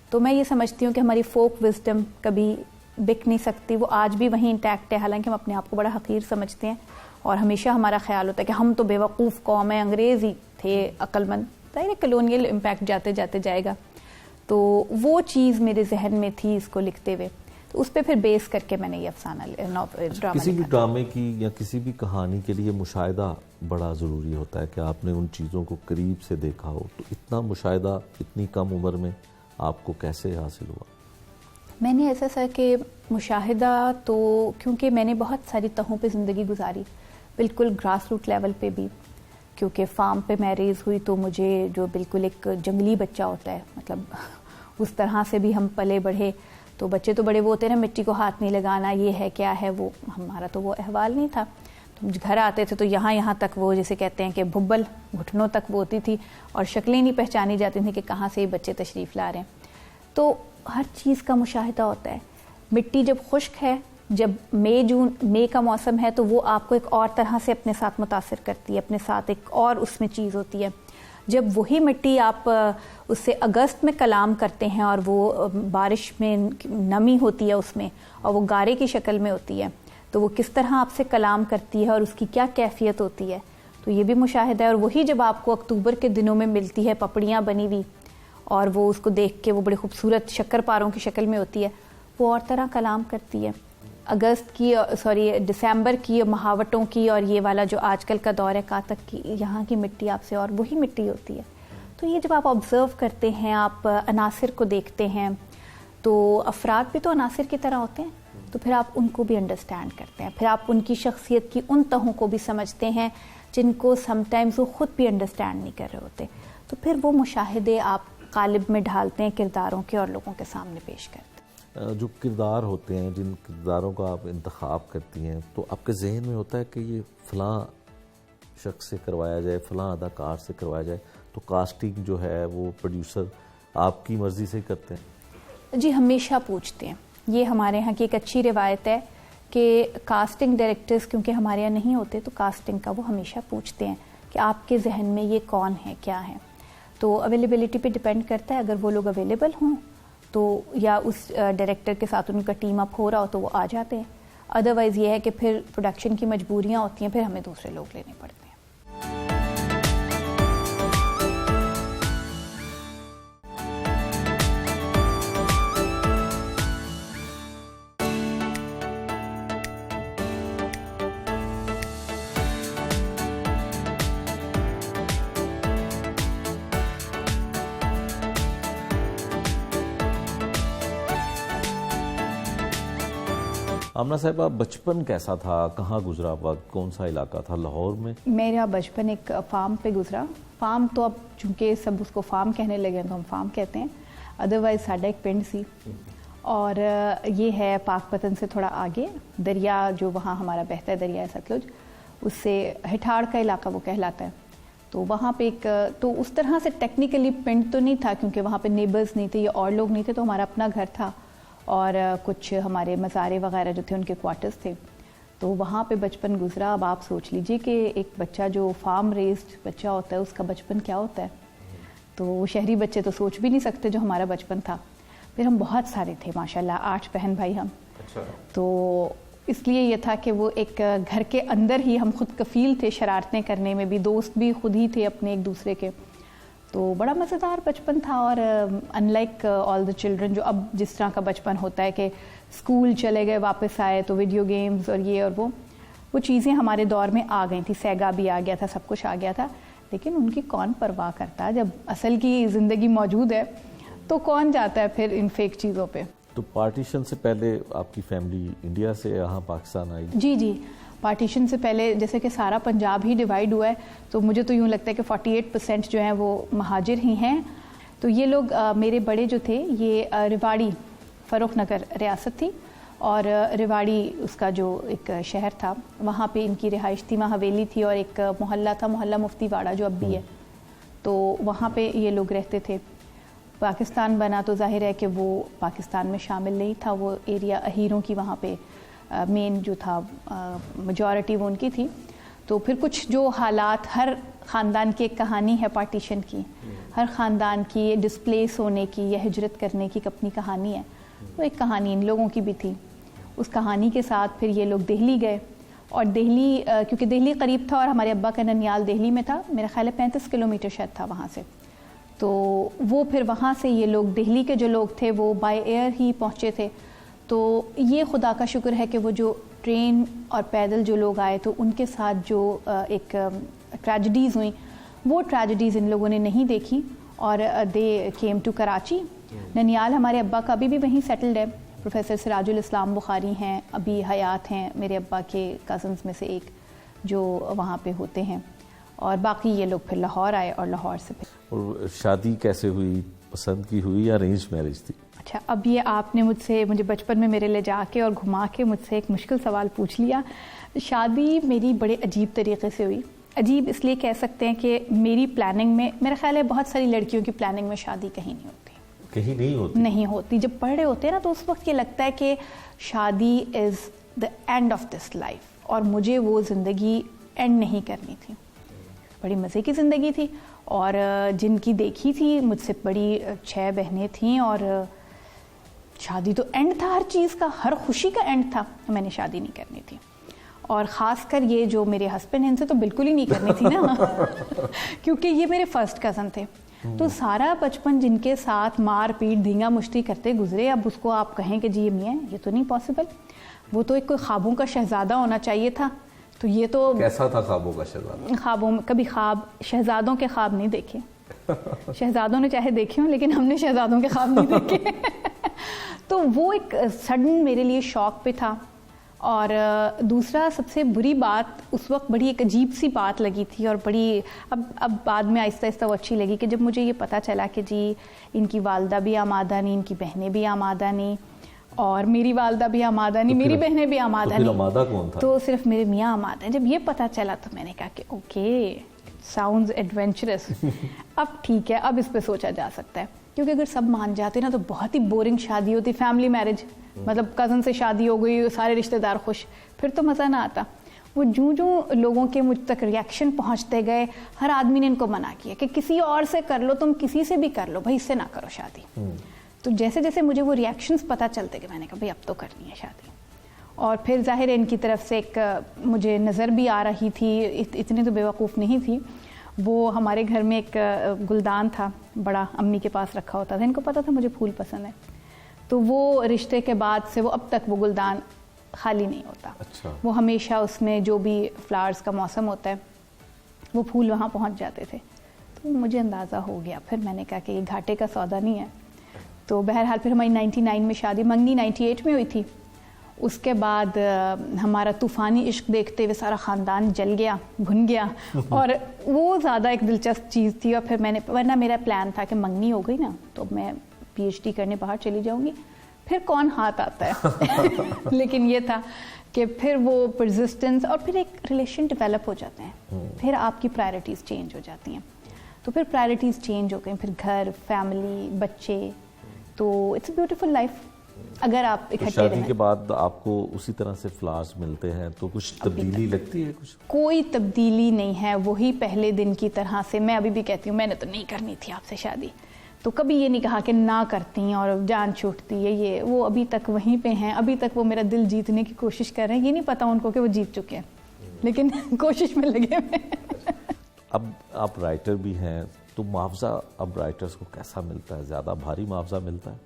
تو میں یہ سمجھتی ہوں کہ ہماری فوک وزڈم کبھی بک نہیں سکتی, وہ آج بھی وہیں انٹیکٹ ہے, حالانکہ ہم اپنے آپ کو بڑا حقیر سمجھتے ہیں, اور ہمیشہ ہمارا خیال ہوتا ہے کہ ہم تو بے وقوف قوم ہیں, انگریز ہی تھے عقل مند، ظاہر کلونیل امپیکٹ جاتے جاتے جائے گا، تو وہ چیز میرے ذہن میں تھی اس کو لکھتے ہوئے، تو اس پہ پھر بیس کر کے میں نے یہ افسانہ ڈرامہ کسی بھی لکھا۔ ڈرامے کی یا کسی بھی کہانی کے لیے مشاہدہ بڑا ضروری ہوتا ہے کہ آپ نے ان چیزوں کو قریب سے دیکھا ہو، تو اتنا مشاہدہ اتنی کم عمر میں آپ کو کیسے حاصل ہوا؟ میں نے ایسا سا کہ مشاہدہ تو کیونکہ میں نے بہت ساری تہوں پہ زندگی گزاری، بالکل گراس روٹ لیول پہ بھی، کیونکہ فارم پہ میں ریز ہوئی، تو مجھے جو بالکل ایک جنگلی بچہ ہوتا ہے، مطلب اس طرح سے بھی ہم پلے بڑھے، تو بچے تو بڑے وہ ہوتے ہیں نا، مٹی کو ہاتھ نہیں لگانا، یہ ہے کیا ہے، وہ ہمارا تو وہ احوال نہیں تھا۔ تو گھر آتے تھے تو یہاں تک وہ جیسے کہتے ہیں کہ بھبل گھٹنوں تک وہ ہوتی تھی، اور شکلیں نہیں پہچانی جاتی تھیں کہ کہاں سے یہ بچے تشریف لا رہے ہیں۔ تو ہر چیز کا مشاہدہ ہوتا ہے۔ مٹی جب خشک ہے، جب مئی کا موسم ہے، تو وہ آپ کو ایک اور طرح سے اپنے ساتھ متاثر کرتی ہے، اپنے ساتھ ایک اور اس میں چیز ہوتی ہے۔ جب وہی مٹی آپ اس سے اگست میں کلام کرتے ہیں، اور وہ بارش میں نمی ہوتی ہے اس میں، اور وہ گارے کی شکل میں ہوتی ہے، تو وہ کس طرح آپ سے کلام کرتی ہے اور اس کی کیا کیفیت ہوتی ہے، تو یہ بھی مشاہدہ ہے۔ اور وہی جب آپ کو اکتوبر کے دنوں میں ملتی ہے پپڑیاں بنی ہوئی، اور وہ اس کو دیکھ کے وہ بڑے خوبصورت شکر پاروں کی شکل میں ہوتی ہے، وہ اور طرح کلام کرتی ہے۔ دسمبر کی مہاوٹوں کی، اور یہ والا جو آج کل کا دور ہے کاتک کی، یہاں کی مٹی آپ سے اور وہی مٹی ہوتی ہے۔ تو یہ جب آپ آبزرو کرتے ہیں، آپ عناصر کو دیکھتے ہیں، تو افراد بھی تو عناصر کی طرح ہوتے ہیں، تو پھر آپ ان کو بھی انڈرسٹینڈ کرتے ہیں، پھر آپ ان کی شخصیت کی ان تہوں کو بھی سمجھتے ہیں جن کو سم ٹائمز وہ خود بھی انڈرسٹینڈ نہیں کر رہے ہوتے، تو پھر وہ مشاہدے آپ قالب میں ڈھالتے ہیں کرداروں کے اور لوگوں کے سامنے پیش کرتے ہیں۔ جو کردار ہوتے ہیں، جن کرداروں کا آپ انتخاب کرتی ہیں، تو آپ کے ذہن میں ہوتا ہے کہ یہ فلاں شخص سے کروایا جائے، فلاں اداکار سے کروایا جائے، تو کاسٹنگ جو ہے وہ پروڈیوسر آپ کی مرضی سے کرتے ہیں؟ جی ہمیشہ پوچھتے ہیں، یہ ہمارے یہاں کی ایک اچھی روایت ہے کہ کاسٹنگ ڈائریکٹرز کیونکہ ہمارے یہاں نہیں ہوتے، تو کاسٹنگ کا وہ ہمیشہ پوچھتے ہیں کہ آپ کے ذہن میں یہ کون ہے، کیا ہے۔ تو اویلیبلٹی پہ ڈپینڈ کرتا ہے، اگر وہ لوگ اویلیبل ہوں تو، یا اس ڈائریکٹر کے ساتھ ان کا ٹیم اپ ہو رہا ہو تو وہ آ جاتے ہیں، ادروائز یہ ہے کہ پھر پروڈکشن کی مجبوریاں ہوتی ہیں، پھر ہمیں دوسرے لوگ لینے پڑتے ہیں۔ آمنہ صاحبہ، بچپن کیسا تھا؟ کہاں گزرا وقت؟ کون سا علاقہ تھا؟ لاہور میں؟ میرا بچپن ایک فارم پہ گزرا۔ فارم تو اب چونکہ سب اس کو فارم کہنے لگے ہیں تو ہم فارم کہتے ہیں، ادروائز ساڈا ایک پنڈ سی، اور یہ ہے پاک پتن سے تھوڑا آگے، دریا جو وہاں ہمارا بہتا ہے، دریا ستلج، اس سے ہٹھاڑ کا علاقہ وہ کہلاتا ہے۔ تو وہاں پہ ایک، تو اس طرح سے ٹیکنیکلی پنڈ تو نہیں تھا کیونکہ وہاں پہ نیبرز نہیں تھے یا اور لوگ نہیں تھے، تو ہمارا اپنا گھر تھا، اور کچھ ہمارے مزارے وغیرہ جو تھے ان کے کوارٹرز تھے، تو وہاں پہ بچپن گزرا۔ اب آپ سوچ لیجئے کہ ایک بچہ جو فارم ریزڈ بچہ ہوتا ہے اس کا بچپن کیا ہوتا ہے، تو وہ شہری بچے تو سوچ بھی نہیں سکتے جو ہمارا بچپن تھا۔ پھر ہم بہت سارے تھے ماشاءاللہ، 8 بہن بھائی ہم، تو اس لیے یہ تھا کہ وہ ایک گھر کے اندر ہی ہم خود کفیل تھے شرارتیں کرنے میں بھی، دوست بھی خود ہی تھے اپنے ایک دوسرے کے، تو بڑا مزیدار بچپن تھا۔ اور in like all the children جو اب جس طرح کا بچپن ہوتا ہے کہ اسکول چلے گئے واپس آئے تو ویڈیو گیمز اور یہ اور وہ چیزیں ہمارے دور میں آ گئی تھی، سیگا بھی آ گیا تھا، سب کچھ آ گیا تھا، لیکن ان کی کون پرواہ کرتا، جب اصل کی زندگی موجود ہے تو کون جاتا ہے پھر ان فیک چیزوں پہ۔ تو پارٹیشن سے پہلے آپ کی فیملی انڈیا سے یہاں پاکستان آئی؟ جی، پارٹیشن سے پہلے جیسے کہ سارا پنجاب ہی ڈیوائیڈ ہوا ہے، تو مجھے تو یوں لگتا ہے کہ 48% جو ہیں وہ مہاجر ہی ہیں۔ تو یہ لوگ میرے بڑے جو تھے یہ ریواڑی، فروخ نگر ریاست تھی، اور ریواڑی اس کا جو ایک شہر تھا وہاں پہ ان کی رہائش تھی، وہاں حویلی تھی، اور ایک محلہ تھا، محلہ مفتی واڑہ جو اب بھی ہے، تو وہاں پہ یہ لوگ رہتے تھے۔ پاکستان بنا تو ظاہر ہے کہ وہ پاکستان میں شامل نہیں تھا، وہ ایریا اہیروں کی وہاں پہ مین جو تھا میجورٹی وہ ان کی تھی۔ تو پھر کچھ جو حالات، ہر خاندان کی ایک کہانی ہے پارٹیشن کی، ہر خاندان کی ڈسپلیس ہونے کی یا ہجرت کرنے کی اپنی کہانی ہے، وہ ایک کہانی ان لوگوں کی بھی تھی۔ اس کہانی کے ساتھ پھر یہ لوگ دہلی گئے، اور دہلی کیونکہ دہلی قریب تھا اور ہمارے ابا کا ننیال دہلی میں تھا, میرا خیال ہے 35 کلومیٹر شاید تھا وہاں سے, تو وہ پھر وہاں سے یہ لوگ دہلی کے جو لوگ تھے وہ بائی ایئر ہی پہنچے تھے. تو یہ خدا کا شکر ہے کہ وہ جو ٹرین اور پیدل جو لوگ آئے تو ان کے ساتھ جو ایک ٹریجڈیز ہوئیں وہ ٹریجڈیز ان لوگوں نے نہیں دیکھی, اور دے کیم ٹو کراچی. ننیال ہمارے ابا کا ابھی بھی وہیں سیٹلڈ ہے, پروفیسر سراج الاسلام بخاری ہیں ابھی حیات ہیں, میرے ابا کے کزنز میں سے ایک جو وہاں پہ ہوتے ہیں, اور باقی یہ لوگ پھر لاہور آئے اور لاہور سے پھر. اور شادی کیسے ہوئی, پسند کی ہوئی یا ارینج میرج تھی؟ اچھا, اب یہ آپ نے مجھے بچپن میں میرے لے جا کے اور گھما کے مجھ سے ایک مشکل سوال پوچھ لیا. شادی میری بڑے عجیب طریقے سے ہوئی. عجیب اس لیے کہہ سکتے ہیں کہ میری پلاننگ میں, میرا خیال ہے بہت ساری لڑکیوں کی پلاننگ میں شادی کہیں نہیں ہوتی. کہیں نہیں ہوتی. جب پڑھ رہے ہوتے ہیں نا تو اس وقت یہ لگتا ہے کہ شادی is the end of this life, اور مجھے وہ زندگی اینڈ نہیں کرنی تھی. بڑی مزے کی زندگی تھی, اور جن کی دیکھی تھی مجھ سے بڑی 6 بہنیں تھیں, اور شادی تو اینڈ تھا ہر چیز کا, ہر خوشی کا اینڈ تھا. میں نے شادی نہیں کرنی تھی, اور خاص کر یہ جو میرے ہسبینڈ ہیں ان سے تو بالکل ہی نہیں کرنی تھی نا کیونکہ یہ میرے فرسٹ کزن تھے. تو سارا بچپن جن کے ساتھ مار پیٹ دھینگا مشتی کرتے گزرے, اب اس کو آپ کہیں کہ جی یہ میاں یہ تو نہیں پاسبل. وہ تو ایک کوئی خوابوں کا شہزادہ ہونا چاہیے تھا. تو یہ تو کیسا تھا خوابوں کا شہزادہ؟ خوابوں میں کبھی شہزادوں کے خواب نہیں دیکھے. شہزادوں نے چاہے دیکھے ہوں لیکن ہم نے شہزادوں کے خواب نہیں دیکھے. تو وہ ایک سڈن میرے لیے شوق پہ تھا. اور دوسرا سب سے بری بات اس وقت بڑی ایک عجیب سی بات لگی تھی, اور بڑی اب بعد میں آہستہ آہستہ وہ اچھی لگی, کہ جب مجھے یہ پتہ چلا کہ جی ان کی والدہ بھی آمادہ نہیں, ان کی بہنیں بھی آمادہ نہیں, اور میری والدہ بھی آمادہ نہیں, میری بہنیں بھی آمادہ نہیں, آمادہ کون تھا؟ تو صرف میرے میاں آمادہ ہیں. جب یہ پتہ چلا تو میں نے کہا کہ اوکے ساؤنڈز ایڈونچرس, اب ٹھیک ہے, اب اس پہ سوچا جا سکتا ہے. کیونکہ اگر سب مان جاتے نا تو بہت ہی بورنگ شادی ہوتی, فیملی میرج, مطلب کزن سے شادی ہو گئی, سارے رشتہ دار خوش, پھر تو مزہ نہ آتا. وہ جو لوگوں کے مجھ تک ریاکشن پہنچتے گئے, ہر آدمی نے ان کو منع کیا کہ کسی اور سے کر لو, تم کسی سے بھی کر لو, بھائی اس سے نہ کرو شادی. تو جیسے جیسے مجھے وہ ریاکشنز پتہ چلتے کہ میں نے کہا بھائی اب تو کرنی ہے شادی. اور پھر ظاہر ہے ان کی طرف سے ایک مجھے نظر بھی آ رہی تھی, اتنی تو بیوقوف نہیں تھی. وہ ہمارے گھر میں ایک گلدان تھا بڑا, امی کے پاس رکھا ہوتا تھا, ان کو پتہ تھا مجھے پھول پسند ہے, تو وہ رشتے کے بعد سے وہ اب تک وہ گلدان خالی نہیں ہوتا. اچھا. وہ ہمیشہ اس میں جو بھی فلاورز کا موسم ہوتا ہے وہ پھول وہاں پہنچ جاتے تھے. تو مجھے اندازہ ہو گیا, پھر میں نے کہا کہ یہ گھاٹے کا سودا نہیں ہے. تو بہرحال پھر ہماری 99 میں شادی, منگنی 98 میں ہوئی تھی. اس کے بعد ہمارا طوفانی عشق دیکھتے ہوئے سارا خاندان جل گیا, بھن گیا, اور وہ زیادہ ایک دلچسپ چیز تھی. اور پھر میں نے, ورنہ میرا پلان تھا کہ منگنی ہو گئی نا تو میں PhD کرنے باہر چلی جاؤں گی, پھر کون ہاتھ آتا ہے. لیکن یہ تھا کہ پھر وہ پرزسٹنس, اور پھر ایک ریلیشن ڈیولپ ہو جاتے ہیں, پھر آپ کی پرائرٹیز چینج ہو جاتی ہیں. تو پھر پرائرٹیز چینج ہو گئی, پھر گھر, فیملی, بچے, تو اٹس اے بیوٹیفل لائف. اگر آپ اکٹھے شادی کے بعد آپ کو اسی طرح سے فلاورز ملتے ہیں تو کچھ تبدیلی لگتی ہے؟ کچھ کوئی تبدیلی نہیں ہے, وہی پہلے دن کی طرح سے. میں ابھی بھی کہتی ہوں میں نے تو نہیں کرنی تھی آپ سے شادی, تو کبھی یہ نہیں کہا کہ نہ کرتی اور جان چھوٹتی ہے, یہ وہ ابھی تک وہیں پہ ہیں, ابھی تک وہ میرا دل جیتنے کی کوشش کر رہے ہیں. یہ نہیں پتا ان کو کہ وہ جیت چکے ہیں, لیکن کوشش میں لگے ہوئے. اب آپ رائٹر بھی ہیں, تو معاوضہ اب رائٹرز کو کیسا ملتا ہے؟ زیادہ بھاری معاوضہ ملتا ہے؟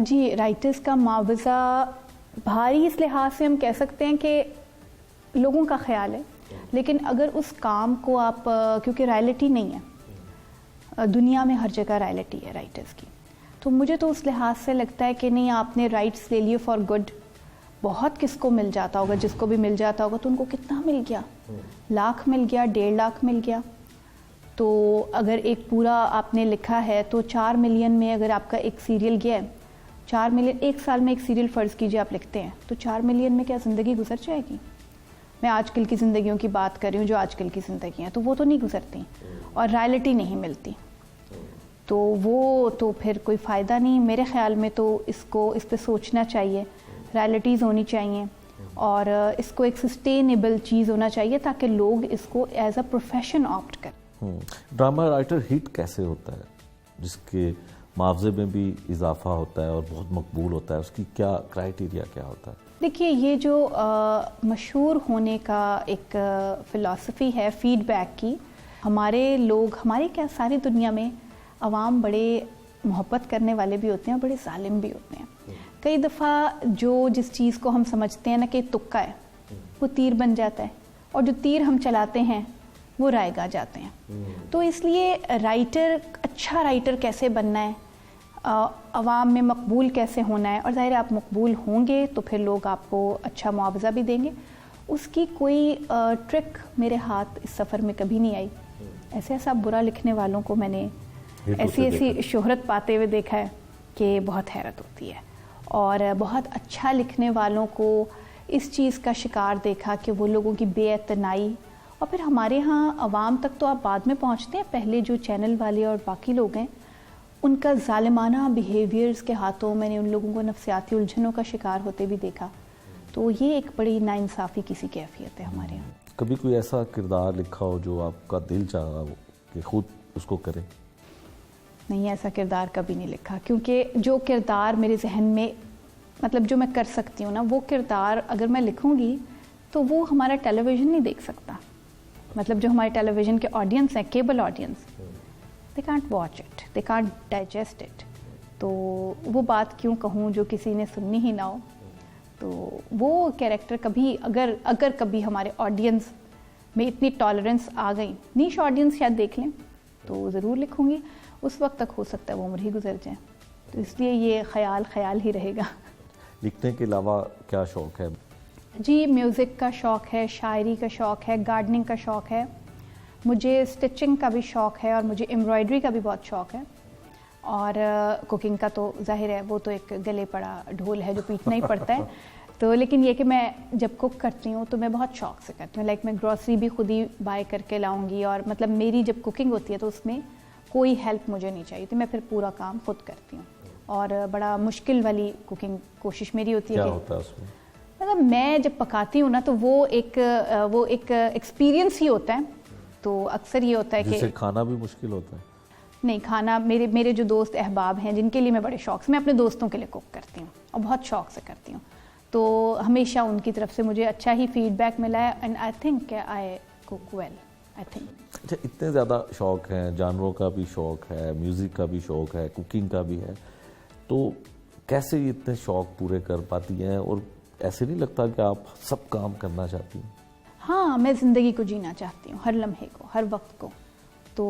جی, رائٹرز کا معاوضہ بھاری اس لحاظ سے ہم کہہ سکتے ہیں کہ لوگوں کا خیال ہے, لیکن اگر اس کام کو آپ, کیونکہ رائلٹی نہیں ہے دنیا میں, ہر جگہ رائلٹی ہے رائٹرز کی, تو مجھے تو اس لحاظ سے لگتا ہے کہ نہیں, آپ نے رائٹس لے لیے فار گڈ. بہت کس کو مل جاتا ہوگا, جس کو بھی مل جاتا ہوگا تو ان کو کتنا مل گیا, لاکھ مل گیا, 1.5 لاکھ مل گیا. تو اگر ایک پورا آپ نے لکھا ہے تو 4 ملین میں اگر آپ کا ایک سیریل گیا ہے, 4 ملین ایک سال میں ایک سیریل فرض کیجئے آپ لکھتے ہیں, تو 4 ملین میں کیا زندگی گزر جائے گی؟ میں آج کل کی زندگیوں کی بات کر رہی ہوں, جو آج کل کی زندگی ہیں, تو وہ تو نہیں گزرتی, اور رائلٹی نہیں ملتی, تو وہ تو پھر کوئی فائدہ نہیں. میرے خیال میں تو اس پہ سوچنا چاہیے, رائلٹیز ہونی چاہیے, اور اس کو ایک سسٹینیبل چیز ہونا چاہیے تاکہ لوگ اس کو ایز اے پروفیشن آپٹ کریں. ڈرامہ رائٹر ہٹ کیسے ہوتا ہے جس کے معاوضے میں بھی اضافہ ہوتا ہے اور بہت مقبول ہوتا ہے؟ اس کی کیا کرائٹیریا کیا ہوتا ہے؟ دیکھیے یہ جو مشہور ہونے کا ایک فلسفی ہے فیڈ بیک کی، ہمارے لوگ، ہماری کیا ساری دنیا میں عوام بڑے محبت کرنے والے بھی ہوتے ہیں، بڑے ظالم بھی ہوتے ہیں. کئی دفعہ جس چیز کو ہم سمجھتے ہیں نا کہ تکا ہے، وہ تیر بن جاتا ہے، اور جو تیر ہم چلاتے ہیں وہ رائگاں جاتے ہیں. تو اس لیے رائٹر، اچھا رائٹر کیسے بننا ہے، عوام میں مقبول کیسے ہونا ہے، اور ظاہر ہے آپ مقبول ہوں گے تو پھر لوگ آپ کو اچھا معاوضہ بھی دیں گے. اس کی کوئی ٹرک میرے ہاتھ اس سفر میں کبھی نہیں آئی. ایسا برا لکھنے والوں کو میں نے ایسی شہرت پاتے ہوئے دیکھا ہے کہ بہت حیرت ہوتی ہے، اور بہت اچھا لکھنے والوں کو اس چیز کا شکار دیکھا کہ وہ لوگوں کی بے اعتنائی، اور پھر ہمارے ہاں عوام تک تو آپ بعد میں پہنچتے ہیں، پہلے جو چینل والے اور باقی لوگ ہیں ان کا ظالمانہ بیہیویئرز کے ہاتھوں میں نے ان لوگوں کو نفسیاتی الجھنوں کا شکار ہوتے بھی دیکھا. تو یہ ایک بڑی ناانصافی کسی کیفیت ہے ہمارے یہاں. کبھی کوئی ایسا کردار لکھا ہو جو آپ کا دل چاہا ہو کہ خود اس کو کرے؟ نہیں، ایسا کردار کبھی نہیں لکھا، کیونکہ جو کردار میرے ذہن میں، مطلب جو میں کر سکتی ہوں نا، وہ کردار اگر میں لکھوں گی تو وہ ہمارا ٹیلی ویژن نہیں دیکھ سکتا. مطلب جو ہمارے ٹیلی ویژن کے آڈینس ہیں، cable audience, they can't watch it, they can't digest it. تو وہ بات کیوں کہوں جو کسی نے سننی ہی نہ ہو. تو وہ کیریکٹر کبھی اگر کبھی ہمارے آڈینس میں اتنی ٹالرنس آ گئی، نیش آڈینس شاید دیکھ لیں، تو ضرور لکھوں گی. اس وقت تک ہو سکتا ہے وہ عمر ہی گزر جائیں، تو اس لیے یہ خیال ہی رہے گا. لکھنے کے علاوہ کیا شوق ہے؟ جی میوزک کا شوق ہے، شاعری کا شوق ہے، گارڈننگ کا شوق ہے، مجھے اسٹچنگ کا بھی شوق ہے، اور مجھے ایمبرائڈری کا بھی بہت شوق ہے، اور کوکنگ کا تو ظاہر ہے وہ تو ایک گلے پڑا ڈھول ہے جو پیٹنا ہی پڑتا ہے. تو لیکن یہ کہ میں جب کوک کرتی ہوں تو میں بہت شوق سے کرتی ہوں. میں گروسری بھی خود ہی بائی کر کے لاؤں گی، اور مطلب میری جب کوکنگ ہوتی ہے تو اس میں کوئی ہیلپ مجھے نہیں چاہیے تھی، میں پھر پورا کام خود کرتی ہوں. اور بڑا مشکل والی کوکنگ کوشش میری ہوتی ہے. کیا ہوتا ہے اس میں؟ مطلب میں جب پکاتی ہوں نا تو وہ ایک ایکسپیرینس ہی ہوتا ہے. تو اکثر یہ ہوتا ہے کہ جسے کھانا بھی مشکل ہوتا ہے. نہیں، کھانا میرے جو دوست احباب ہیں جن کے لیے میں بڑے شوق سے، میں اپنے دوستوں کے لیے کوک کرتی ہوں اور بہت شوق سے کرتی ہوں، تو ہمیشہ ان کی طرف سے مجھے اچھا ہی فیڈ بیک ملا ہے. اینڈ آئی تھنک کہ آئی کوک ویل، آئی تھنک. اچھا، اتنے زیادہ شوق ہیں، جانوروں کا بھی شوق ہے، میوزک کا بھی شوق ہے، کوکنگ کا بھی ہے، تو کیسے یہ اتنے شوق پورے کر پاتی ہیں؟ اور ایسے نہیں لگتا کہ آپ سب کام کرنا چاہتی ہیں؟ ہاں، میں زندگی کو جینا چاہتی ہوں، ہر لمحے کو، ہر وقت کو. تو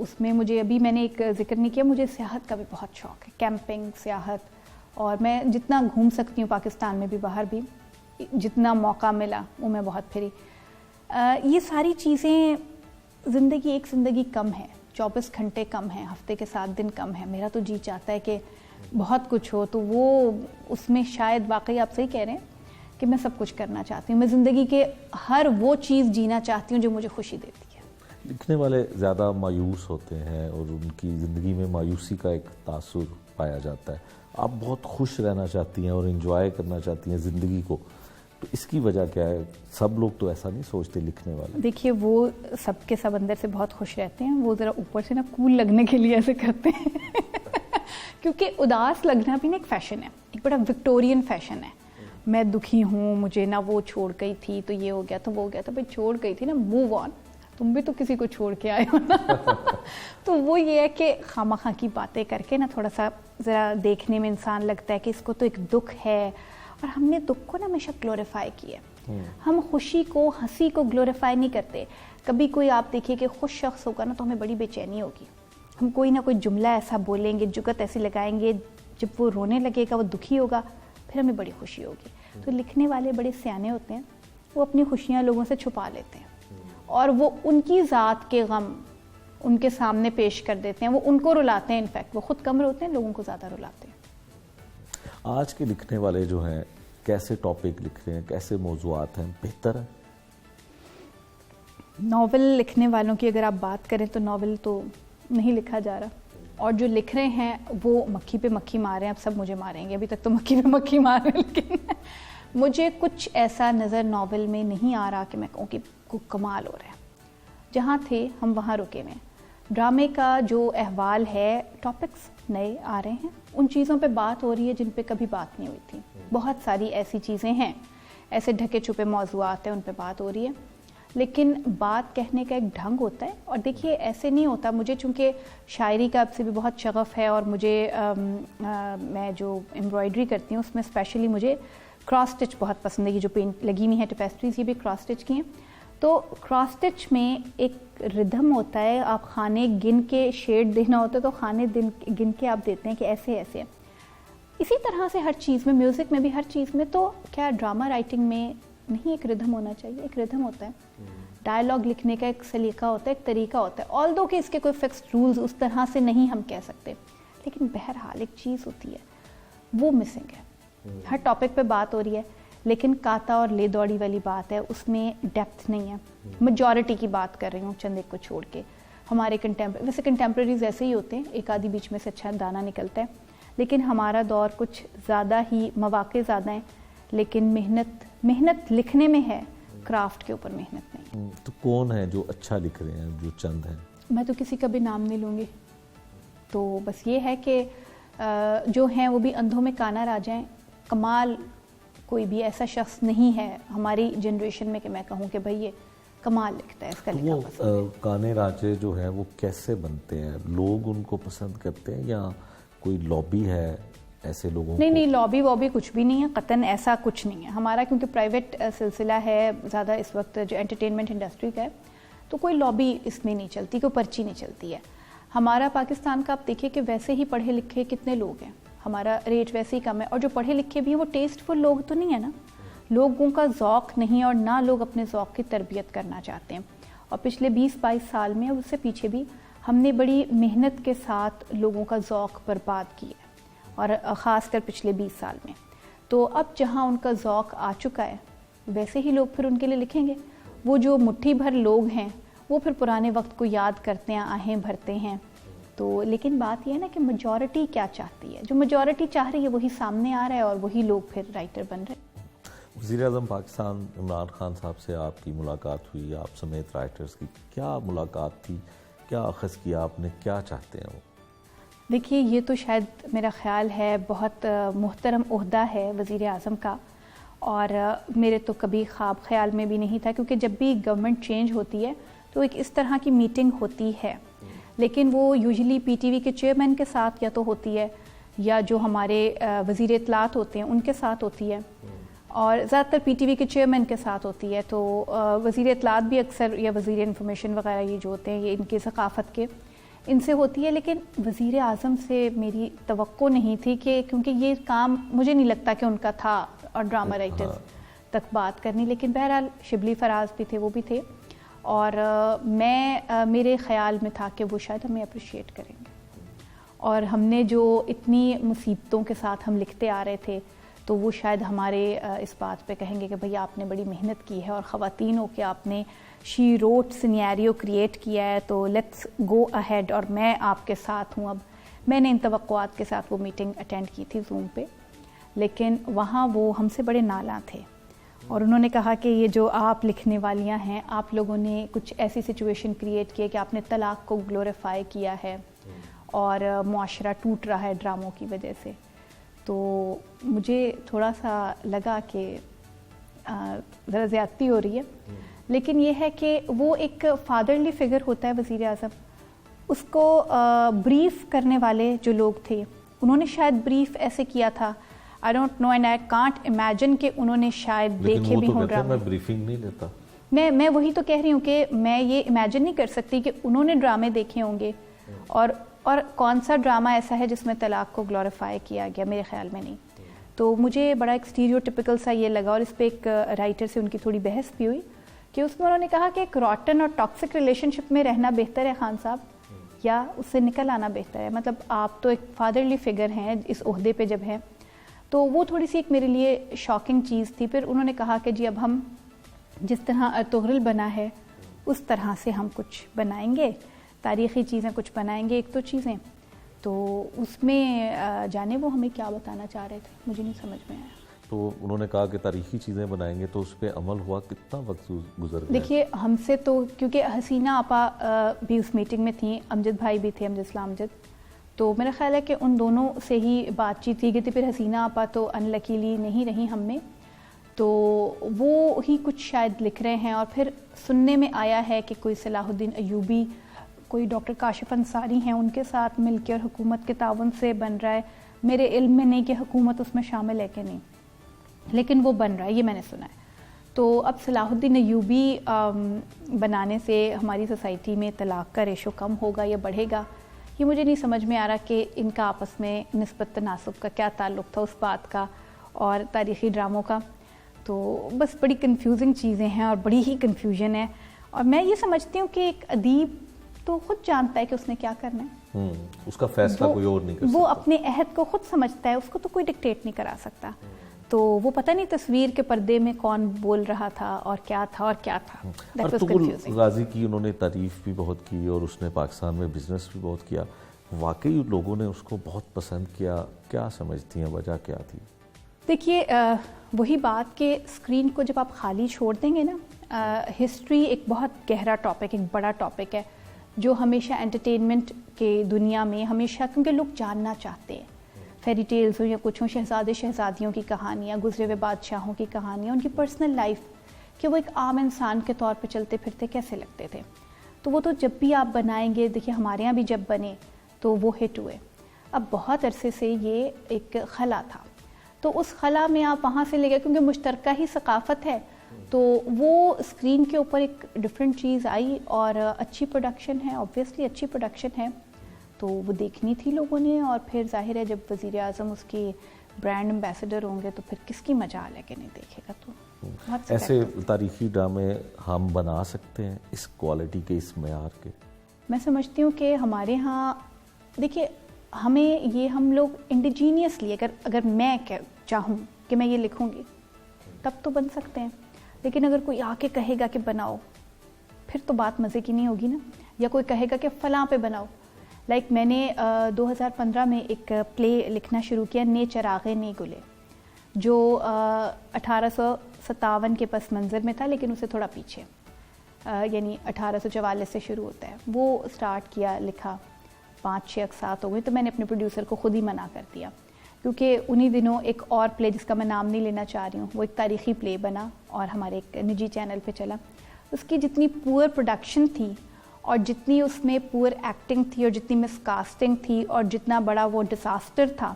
اس میں مجھے ابھی میں نے ایک ذکر نہیں کیا، مجھے سیاحت کا بھی بہت شوق ہے، کیمپنگ، سیاحت. اور میں جتنا گھوم سکتی ہوں پاکستان میں بھی، باہر بھی جتنا موقع ملا وہ میں بہت پھری. یہ ساری چیزیں، ایک زندگی کم ہے، 24 گھنٹے کم ہیں، ہفتے کے 7 دن کم ہیں. میرا تو جی چاہتا ہے کہ بہت کچھ ہو، تو وہ اس میں شاید واقعی آپ صحیح کہہ رہے ہیں کہ میں سب کچھ کرنا چاہتی ہوں. میں زندگی کے ہر وہ چیز جینا چاہتی ہوں جو مجھے خوشی دیتی ہے. لکھنے والے زیادہ مایوس ہوتے ہیں اور ان کی زندگی میں مایوسی کا ایک تاثر پایا جاتا ہے. آپ بہت خوش رہنا چاہتی ہیں اور انجوائے کرنا چاہتی ہیں زندگی کو، تو اس کی وجہ کیا ہے؟ سب لوگ تو ایسا نہیں سوچتے لکھنے والے. دیکھیے وہ سب کے سب اندر سے بہت خوش رہتے ہیں، وہ ذرا اوپر سے نا کول لگنے کے لیے ایسے کرتے ہیں کیونکہ اداس لگنا بھی نا ایک فیشن ہے، ایک بڑا وکٹورین فیشن ہے. میں دکھی ہوں، مجھے نہ وہ چھوڑ گئی تھی تو یہ ہو گیا تو وہ ہو گیا. تو بھائی چھوڑ گئی تھی نا، موو آن. تم بھی تو کسی کو چھوڑ کے آئے ہو نا تو وہ یہ ہے کہ خواہ مخواہ کی باتیں کر کے نا تھوڑا سا ذرا دیکھنے میں انسان لگتا ہے کہ اس کو تو ایک دکھ ہے، اور ہم نے دکھ کو نا ہمیشہ گلوریفائی کیا. ہم خوشی کو، ہنسی کو گلوریفائی نہیں کرتے. کبھی کوئی آپ دیکھیے کہ خوش شخص ہوگا نا تو ہمیں بڑی بے چینی ہوگی، ہم کوئی نہ کوئی جملہ ایسا بولیں گے، جگت ایسی لگائیں گے، جب وہ رونے لگے گا، وہ دکھی ہوگا، پھر ہمیں بڑی خوشی ہوگی. تو لکھنے والے بڑے سیانے ہوتے ہیں، وہ اپنی خوشیاں لوگوں سے چھپا لیتے ہیں، اور وہ ان کی ذات کے غم ان کے سامنے پیش کر دیتے ہیں، وہ ان کو رلاتے ہیں. انفیکٹ وہ خود کم روتے ہیں، لوگوں کو زیادہ رلاتے ہیں. آج کے لکھنے والے جو ہیں کیسے ٹاپک لکھ رہے ہیں، کیسے موضوعات ہیں، بہتر ہے؟ ناول لکھنے والوں کی اگر آپ بات کریں تو ناول تو نہیں لکھا جا رہا، اور جو لکھ رہے ہیں وہ مکھی پہ مکھی مار رہے ہیں. اب سب مجھے ماریں گے، ابھی تک تو مکھی پہ مکھی مار رہے ہیں، لیکن مجھے کچھ ایسا نظر ناول میں نہیں آ رہا کہ میں کہوں کہ کوئی کمال ہو رہا ہے. جہاں تھے ہم وہاں رکے ہوئے ہیں. ڈرامے کا جو احوال ہے، ٹاپکس نئے آ رہے ہیں، ان چیزوں پہ بات ہو رہی ہے جن پہ کبھی بات نہیں ہوئی تھی. بہت ساری ایسی چیزیں ہیں, ایسے ڈھکے چھپے موضوعات ہیں, ان پہ بات ہو رہی ہے, لیکن بات کہنے کا ایک ڈھنگ ہوتا ہے. اور دیکھیے ایسے نہیں ہوتا, مجھے چونکہ شاعری کا اب سے بھی بہت شغف ہے, اور مجھے میں جو ایمبرائڈری کرتی ہوں اس میں اسپیشلی مجھے کراس اسٹچ بہت پسند ہے. یہ جو پینٹ لگی ہوئی ہیں ٹیپیسٹریز, یہ بھی کراس اسٹچ کی ہیں. تو کراس اسٹچ میں ایک ردھم ہوتا ہے, آپ خانے گن کے شیڈ دینا ہوتا ہے تو خانے گن کے آپ دیتے ہیں کہ ایسے ایسے. اسی طرح سے ہر چیز میں, میوزک میں بھی, ہر چیز میں. تو کیا ڈرامہ رائٹنگ میں نہیں ایک ردھم ہونا چاہیے؟ ایک ردھم ہوتا ہے, ڈائلاگ لکھنے کا ایک سلیقہ ہوتا ہے, ایک طریقہ ہوتا ہے. آلدو کہ اس کے کوئی فکسڈ رولز اس طرح سے نہیں ہم کہہ سکتے, لیکن بہرحال ایک چیز ہوتی ہے وہ مسنگ ہے. ہر ٹاپک پہ بات ہو رہی ہے, لیکن کاتا اور لے دوڑی والی بات ہے, اس میں ڈیپتھ نہیں ہے. میجورٹی کی بات کر رہی ہوں, چند ایک کو چھوڑ کے. ہمارے ویسے کنٹمپریریز ایسے ہی ہوتے ہیں, ایک آدھی بیچ میں سے اچھا دانہ نکلتا ہے, لیکن ہمارا دور کچھ زیادہ ہی, مواقع زیادہ ہیں, لیکن محنت لکھنے میں ہے, کرافٹ کے اوپر محنت نہیں. تو کون ہے جو اچھا لکھ رہے ہیں, جو چند ہیں؟ میں تو کسی کا بھی نام نہیں لوں گی. تو بس یہ ہے کہ جو ہیں وہ بھی اندھوں میں کانا راجہ ہیں. کمال کوئی بھی ایسا شخص نہیں ہے ہماری جنریشن میں کہ میں کہوں کہ بھئی یہ کمال لکھتا ہے, اس کا لکھا پسند ہے. کانے راجے جو ہیں وہ کیسے بنتے ہیں؟ لوگ ان کو پسند کرتے ہیں یا کوئی لابی ہے ایسے لوگوں کو؟ نہیں, لابی وابی کچھ بھی نہیں ہے, قطعاً ایسا کچھ نہیں ہے. ہمارا کیونکہ پرائیویٹ سلسلہ ہے زیادہ اس وقت جو انٹرٹینمنٹ انڈسٹری کا ہے, تو کوئی لابی اس میں نہیں چلتی, کوئی پرچی نہیں چلتی ہے. ہمارا پاکستان کا آپ دیکھیں کہ ویسے ہی پڑھے لکھے کتنے لوگ ہیں, ہمارا ریٹ ویسے ہی کم ہے, اور جو پڑھے لکھے بھی ہیں وہ ٹیسٹ فل لوگ تو نہیں ہے نا. لوگوں کا ذوق نہیں, اور نہ لوگ اپنے ذوق کی تربیت کرنا چاہتے ہیں. اور پچھلے 20-22 سال میں, اس سے پیچھے بھی, ہم نے بڑی محنت کے ساتھ لوگوں کا ذوق برباد کیا ہے, اور خاص کر پچھلے 20 سال میں. تو اب جہاں ان کا ذوق آ چکا ہے, ویسے ہی لوگ پھر ان کے لیے لکھیں گے. وہ جو مٹھی بھر لوگ ہیں وہ پھر پرانے وقت کو یاد کرتے ہیں, آہیں بھرتے ہیں. تو لیکن بات یہ ہے نا کہ میجورٹی کیا چاہتی ہے, جو میجورٹی چاہ رہی ہے وہی سامنے آ رہا ہے, اور وہی لوگ پھر رائٹر بن رہے ہیں. وزیر اعظم پاکستان عمران خان صاحب سے آپ کی ملاقات ہوئی, آپ سمیت رائٹرز کی, کیا ملاقات تھی, کیا اخذ کیا آپ نے, کیا چاہتے ہیں وہ؟ دیکھیے یہ تو شاید میرا خیال ہے بہت محترم عہدہ ہے وزیر اعظم کا, اور میرے تو کبھی خواب خیال میں بھی نہیں تھا, کیونکہ جب بھی گورنمنٹ چینج ہوتی ہے تو ایک اس طرح کی میٹنگ ہوتی ہے, لیکن وہ یوزلی پی ٹی وی کے چیئرمین کے ساتھ یا تو ہوتی ہے, یا جو ہمارے وزیر اطلاعات ہوتے ہیں ان کے ساتھ ہوتی ہے, اور زیادہ تر پی ٹی وی کے چیئرمین کے ساتھ ہوتی ہے. تو وزیر اطلاعات بھی اکثر, یا وزیر انفارمیشن وغیرہ یہ جو ہوتے ہیں یہ ان کی ثقافت کے, ان سے ہوتی ہے. لیکن وزیر اعظم سے میری توقع نہیں تھی, کہ کیونکہ یہ کام مجھے نہیں لگتا کہ ان کا تھا, اور ڈرامہ رائٹرز تک بات کرنی. لیکن بہرحال شبلی فراز بھی تھے, وہ بھی تھے, اور میرے خیال میں تھا کہ وہ شاید ہمیں اپریشیٹ کریں گے. اور ہم نے جو اتنی مصیبتوں کے ساتھ ہم لکھتے آ رہے تھے, تو وہ شاید ہمارے اس بات پہ کہیں گے کہ بھئی آپ نے بڑی محنت کی ہے, اور خواتین ہو کے آپ نے شی روٹ سینیریو کریٹ کیا ہے, تو لیٹس گو اہیڈ, اور میں آپ کے ساتھ ہوں. اب میں نے ان توقعات کے ساتھ وہ میٹنگ اٹینڈ کی تھی زوم پہ, لیکن وہاں وہ ہم سے بڑے نالاں تھے, اور انہوں نے کہا کہ یہ جو آپ لکھنے والیاں ہیں, آپ لوگوں نے کچھ ایسی سچویشن کریٹ کی ہے کہ آپ نے طلاق کو گلوریفائی کیا ہے, اور معاشرہ ٹوٹ رہا ہے ڈراموں کی وجہ سے. تو مجھے تھوڑا سا لگا کہ ذرا زیادتی ہو رہی ہے. لیکن یہ ہے کہ وہ ایک فادرلی فگر ہوتا ہے وزیر اعظم, اس کو بریف کرنے والے جو لوگ تھے انہوں نے شاید بریف ایسے کیا تھا, I don't know and I can't imagine کہ انہوں نے شاید دیکھے بھی ہوں ڈرامے. میں بریفنگ نہیں لیتا, میں وہی تو کہہ رہی ہوں کہ میں یہ امیجن نہیں کر سکتی کہ انہوں نے ڈرامے دیکھے ہوں گے, اور کون سا ڈرامہ ایسا ہے جس میں طلاق کو گلوریفائی کیا گیا, میرے خیال میں نہیں. تو مجھے بڑا ایک اسٹیریوٹیپیکل سا یہ لگا, اور اس پہ ایک رائٹر سے ان کی تھوڑی بحث بھی ہوئی, کہ اس میں انہوں نے کہا کہ ایک راٹن اور ٹاکسک ریلیشن شپ میں رہنا بہتر ہے خان صاحب, یا اس سے نکل آنا بہتر ہے. مطلب آپ تو ایک فادرلی فگر ہیں اس عہدے پہ جب ہیں, تو وہ تھوڑی سی ایک میرے لیے شاکنگ چیز تھی. پھر انہوں نے کہا کہ جی اب ہم جس طرح ارطغرل بنا ہے اس طرح سے ہم کچھ بنائیں گے, تاریخی چیزیں کچھ بنائیں گے ایک تو چیزیں. تو اس میں جانے وہ ہمیں کیا بتانا چاہ رہے تھے, مجھے نہیں سمجھ میں آیا. تو انہوں نے کہا کہ تاریخی چیزیں بنائیں گے, تو اس پہ عمل ہوا, کتنا وقت گزر گیا؟ دیکھیے ہم سے تو, کیونکہ حسینہ آپا بھی اس میٹنگ میں تھیں, امجد بھائی بھی تھے, امجد اسلام امجد, تو میرا خیال ہے کہ ان دونوں سے ہی بات چیت کی گئی تھی. پھر حسینہ آپا تو انلکیلی نہیں رہی ہم میں, تو وہ ہی کچھ شاید لکھ رہے ہیں. اور پھر سننے میں آیا ہے کہ کوئی صلاح الدین ایوبی, کوئی ڈاکٹر کاشف انصاری ہیں, ان کے ساتھ مل کے اور حکومت کے تعاون سے بن رہا ہے. میرے علم میں نہیں کہ حکومت اس میں شامل ہے کہ نہیں, لیکن وہ بن رہا ہے, یہ میں نے سنا ہے. تو اب صلاح الدین ایوبی بنانے سے ہماری سوسائٹی میں طلاق کا ریشو کم ہوگا یا بڑھے گا, یہ مجھے نہیں سمجھ میں آ رہا کہ ان کا آپس میں نسبت تناسب کا کیا تعلق تھا اس بات کا اور تاریخی ڈراموں کا. تو بس بڑی کنفیوزنگ چیزیں ہیں اور بڑی ہی کنفیوژن ہے. اور میں یہ سمجھتی ہوں کہ ایک ادیب تو خود جانتا ہے کہ اس نے کیا کرنا ہے, اس کا فیصلہ کوئی اور نہیں کر سکتا, وہ اپنے عہد کو خود سمجھتا ہے, اس کو تو کوئی ڈکٹیٹ نہیں کرا سکتا. تو وہ پتہ نہیں تصویر کے پردے میں کون بول رہا تھا اور کیا تھا اور کیا تھا. ارطغرل غازی کی انہوں نے تعریف بھی بہت کی اور اس نے پاکستان میں بزنس بھی بہت کیا, واقعی لوگوں نے اس کو بہت پسند کیا. کیا سمجھتی ہیں وجہ کیا تھی؟ دیکھیے وہی بات کہ اسکرین کو جب آپ خالی چھوڑ دیں گے نا, ہسٹری ایک بہت گہرا ٹاپک, ایک بڑا ٹاپک ہے جو ہمیشہ انٹرٹینمنٹ کے دنیا میں ہمیشہ, کیونکہ لوگ جاننا چاہتے ہیں, فیری ٹیلز ہو یا کچھ ہوں, شہزادے شہزادیوں کی کہانیاں, گزرے ہوئے بادشاہوں کی کہانیاں, ان کی پرسنل لائف, کہ وہ ایک عام انسان کے طور پہ چلتے پھرتے کیسے لگتے تھے. تو وہ تو جب بھی آپ بنائیں گے, دیکھیے ہمارے یہاں بھی جب بنے تو وہ ہٹ ہوئے. اب بہت عرصے سے یہ ایک خلا تھا, تو اس خلا میں آپ وہاں سے لے گئے کیونکہ مشترکہ ہی ثقافت ہے, تو وہ اسکرین کے اوپر ایک ڈفرینٹ چیز آئی اور اچھی پروڈکشن ہے, اوبویسلی اچھی پروڈکشن ہے, تو وہ دیکھنی تھی لوگوں نے. اور پھر ظاہر ہے جب وزیر اعظم اس کے برانڈ امبیسڈر ہوں گے تو پھر کس کی مجال ہے کہ نہیں دیکھے گا. تو ایسے تاریخی ڈرامے ہم بنا سکتے ہیں اس کوالٹی کے, اس معیار کے؟ میں سمجھتی ہوں کہ ہمارے ہاں دیکھیے ہمیں یہ, ہم لوگ انڈیجینیسلی اگر میں چاہوں کہ میں یہ لکھوں گی تب تو بن سکتے ہیں, لیکن اگر کوئی آ کے کہے گا کہ بناؤ پھر تو بات مزے کی نہیں ہوگی نا. یا کوئی کہے گا کہ فلاں پہ بناؤ, لائک میں نے 2015 میں ایک پلے لکھنا شروع کیا, نے چراغے نے گلے, جو 1857 کے پس منظر میں تھا لیکن اسے تھوڑا پیچھے, یعنی 1844 سے شروع ہوتا ہے. وہ سٹارٹ کیا, لکھا, 5-6 اقساط ہو گئے, تو میں نے اپنے پروڈیوسر کو خود ہی منع کر دیا, کیونکہ انہی دنوں ایک اور پلے جس کا میں نام نہیں لینا چاہ رہی ہوں, وہ ایک تاریخی پلے بنا اور ہمارے ایک نجی چینل پہ چلا. اس کی جتنی پور پروڈکشن تھی اور جتنی اس میں پور ایکٹنگ تھی اور جتنی مس کاسٹنگ تھی اور جتنا بڑا وہ ڈیزاسٹر تھا,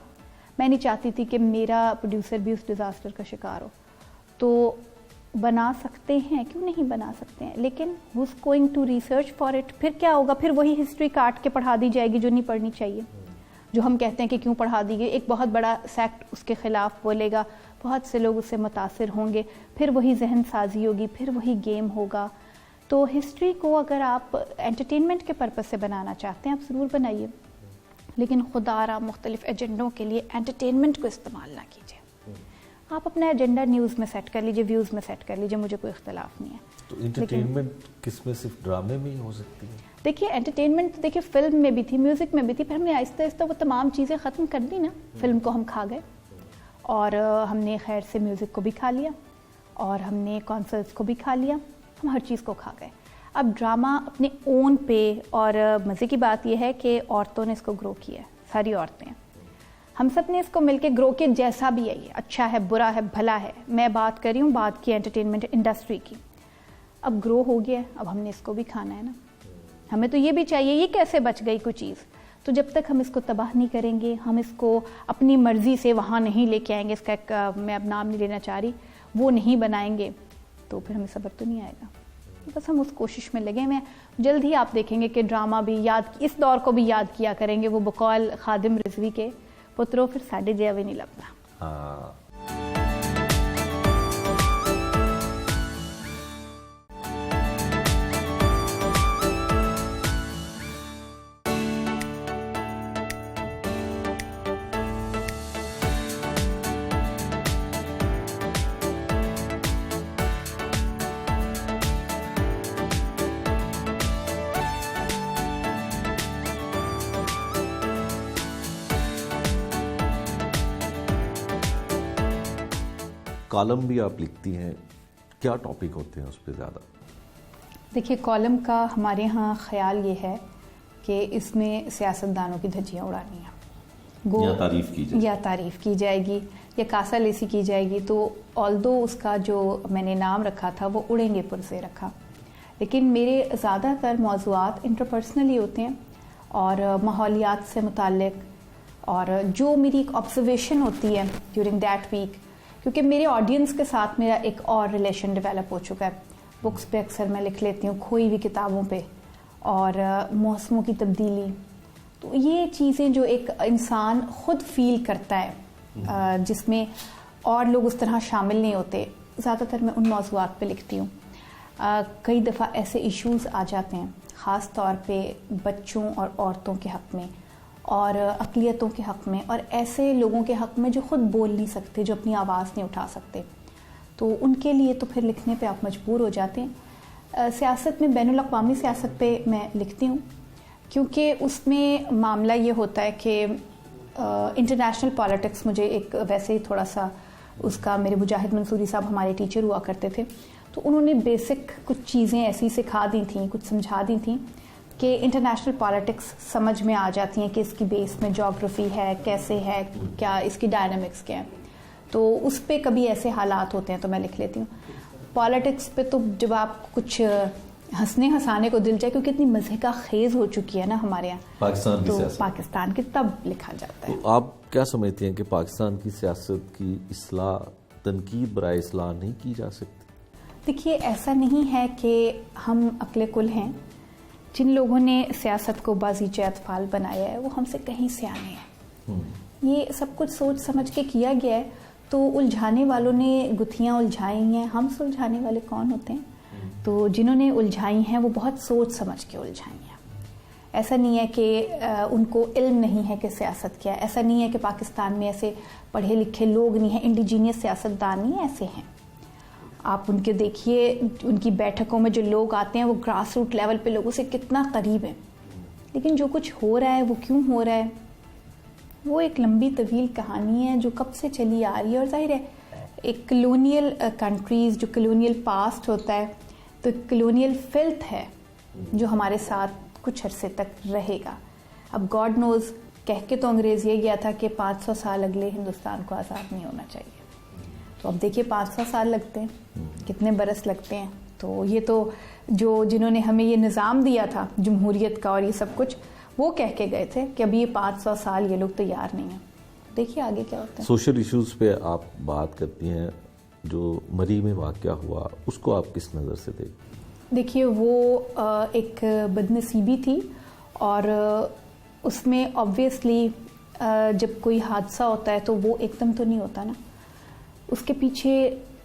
میں نہیں چاہتی تھی کہ میرا پروڈیوسر بھی اس ڈیزاسٹر کا شکار ہو. تو بنا سکتے ہیں, کیوں نہیں بنا سکتے ہیں, لیکن who's going to research for it. پھر کیا ہوگا, پھر وہی ہسٹری کاٹ کے پڑھا دی جائے گی جو نہیں پڑھنی چاہیے, جو ہم کہتے ہیں کہ کیوں پڑھا دی گئی. ایک بہت بڑا سیکٹ اس کے خلاف بولے گا, بہت سے لوگ اس سے متاثر ہوں گے, پھر وہی ذہن سازی ہوگی, پھر وہی گیم ہوگا. تو ہسٹری کو اگر آپ انٹرٹینمنٹ کے پرپز سے بنانا چاہتے ہیں آپ ضرور بنائیے, لیکن خدا را مختلف ایجنڈوں کے لیے انٹرٹینمنٹ کو استعمال نہ کیجیے. آپ اپنا ایجنڈا نیوز میں سیٹ کر لیجیے, ویوز میں سیٹ کر لیجیے, مجھے کوئی اختلاف نہیں ہے. تو انٹرٹینمنٹ کس میں صرف ڈرامے میں ہی ہو سکتی ہے؟ دیکھیے انٹرٹینمنٹ دیکھیے فلم میں بھی تھی, میوزک میں بھی تھی, پھر ہم نے آہستہ آہستہ وہ تمام چیزیں ختم کر دی نا. فلم کو ہم کھا گئے اور ہم نے خیر سے میوزک کو بھی کھا لیا اور ہم نے کانسرٹس کو بھی کھا لیا, ہم ہر چیز کو کھا گئے. اب ڈرامہ اپنے اون پہ, اور مزے کی بات یہ ہے کہ عورتوں نے اس کو گرو کیا ہے, ساری عورتیں, ہم سب نے اس کو مل کے گرو کیا, جیسا بھی ہے, یہ اچھا ہے, برا ہے, بھلا ہے. میں بات کر رہی ہوں بات کی انٹرٹینمنٹ انڈسٹری کی. اب گرو ہو گیا ہے, اب ہم نے اس کو بھی کھانا ہے نا. ہمیں تو یہ بھی چاہیے, یہ کیسے بچ گئی کوئی چیز. تو جب تک ہم اس کو تباہ نہیں کریں گے, ہم اس کو اپنی مرضی سے وہاں نہیں لے کے آئیں گے, اس کا ایک میں اب نام نہیں لینا چاہ رہی, وہ نہیں بنائیں گے, تو پھر ہمیں صبر تو نہیں آئے گا. بس ہم اس کوشش میں لگے ہوئے ہیں. جلد ہی آپ دیکھیں گے کہ ڈرامہ بھی یاد, اس دور کو بھی یاد کیا کریں گے. وہ بقول خادم رضوی کے, پترو پھر ساڈے جیا بھی نہیں لگتا. کالم بھی آپ لکھتی ہیں, کیا ٹاپک ہوتے ہیں اس پہ زیادہ؟ دیکھیے کالم کا ہمارے ہاں خیال یہ ہے کہ اس میں سیاستدانوں کی دھجیاں اڑانی ہیں، یا تعریف کی جائے گی یا کاسا لیسی کی جائے گی. تو آلدو اس کا جو میں نے نام رکھا تھا وہ اڑیں گے پر سے رکھا، لیکن میرے زیادہ تر موضوعات انٹرپرسنل ہی ہوتے ہیں اور ماحولیات سے متعلق، اور جو میری ایک آبزرویشن ہوتی ہے ڈیورنگ دیٹ ویک، کیونکہ میرے آڈینس کے ساتھ میرا ایک اور ریلیشن ڈیولپ ہو چکا ہے. بکس پہ اکثر میں لکھ لیتی ہوں، کھوئی ہوئی کتابوں پہ، اور موسموں کی تبدیلی. تو یہ چیزیں جو ایک انسان خود فیل کرتا ہے، جس میں اور لوگ اس طرح شامل نہیں ہوتے، زیادہ تر میں ان موضوعات پہ لکھتی ہوں. کئی دفعہ ایسے ایشوز آ جاتے ہیں خاص طور پہ بچوں اور عورتوں کے حق میں اور اقلیتوں کے حق میں، اور ایسے لوگوں کے حق میں جو خود بول نہیں سکتے، جو اپنی آواز نہیں اٹھا سکتے. تو ان کے لیے تو پھر لکھنے پہ آپ مجبور ہو جاتے ہیں. سیاست میں بین الاقوامی سیاست پہ میں لکھتی ہوں، کیونکہ اس میں معاملہ یہ ہوتا ہے کہ انٹرنیشنل پالیٹکس مجھے ایک ویسے ہی تھوڑا سا اس کا، میرے مجاہد منصوری صاحب ہمارے ٹیچر ہوا کرتے تھے، تو انہوں نے بیسک کچھ چیزیں ایسی سکھا دی تھیں، کچھ سمجھا دی تھیں کہ انٹرنیشنل پالیٹکس سمجھ میں آ جاتی ہیں کہ اس کی بیس میں جغرافی ہے، کیسے ہے، کیا اس کی ڈائنامکس کیا ہے. تو اس پہ کبھی ایسے حالات ہوتے ہیں تو میں لکھ لیتی ہوں. پالیٹکس پہ تو جب آپ کچھ ہنسانے کو دل جائے، کیونکہ اتنی مزے کا خیز ہو چکی ہے نا ہمارے یہاں، تو پاکستان کی تب لکھا جاتا ہے. تو آپ کیا سمجھتی ہیں کہ پاکستان کی سیاست کی اصلاح تنقید برائے اصلاح نہیں کی جا سکتی؟ دیکھیے، ایسا نہیں ہے کہ ہم عقل کل ہیں. جن لوگوں نے سیاست کو بازیچہ اطفال بنایا ہے وہ ہم سے کہیں سیانے ہیں. یہ سب کچھ سوچ سمجھ کے کیا گیا ہے. تو الجھانے والوں نے گتھیاں الجھائی ہیں، ہم سلجھانے والے کون ہوتے ہیں؟ تو جنہوں نے الجھائی ہیں وہ بہت سوچ سمجھ کے الجھائی ہیں. ایسا نہیں ہے کہ ان کو علم نہیں ہے کہ سیاست کیا ہے، ایسا نہیں ہے کہ پاکستان میں ایسے پڑھے لکھے لوگ نہیں ہیں، انڈیجینئس سیاستدان نہیں ایسے ہیں. آپ ان کے دیکھیے، ان کی بیٹھکوں میں جو لوگ آتے ہیں وہ گراس روٹ لیول پہ لوگوں سے کتنا قریب ہیں. لیکن جو کچھ ہو رہا ہے وہ کیوں ہو رہا ہے، وہ ایک لمبی طویل کہانی ہے جو کب سے چلی آ رہی ہے. اور ظاہر ہے ایک کلونیل کنٹریز، جو کلونیل پاسٹ ہوتا ہے، تو کلونیل فلتھ ہے جو ہمارے ساتھ کچھ عرصے تک رہے گا. اب گاڈ نوز، کہہ کے تو انگریز یہ گیا تھا کہ 500 سال اگلے ہندوستان کو آزاد نہیں ہونا چاہیے. تو اب دیکھیے 500 سال لگتے ہیں، کتنے برس لگتے ہیں. تو یہ تو جنہوں نے ہمیں یہ نظام دیا تھا جمہوریت کا اور یہ سب کچھ، وہ کہہ کے گئے تھے کہ ابھی یہ 500 سال یہ لوگ تیار نہیں ہیں. دیکھیے آگے کیا ہوتا ہے. سوشل ایشوز پہ آپ بات کرتی ہیں، جو مری میں واقعہ ہوا اس کو آپ کس نظر سے دیکھیں؟ دیکھیے، وہ ایک بدنصیبی تھی، اور اس میں آبویسلی جب کوئی حادثہ ہوتا ہے تو وہ ایک دم تو نہیں ہوتا نا. اس کے پیچھے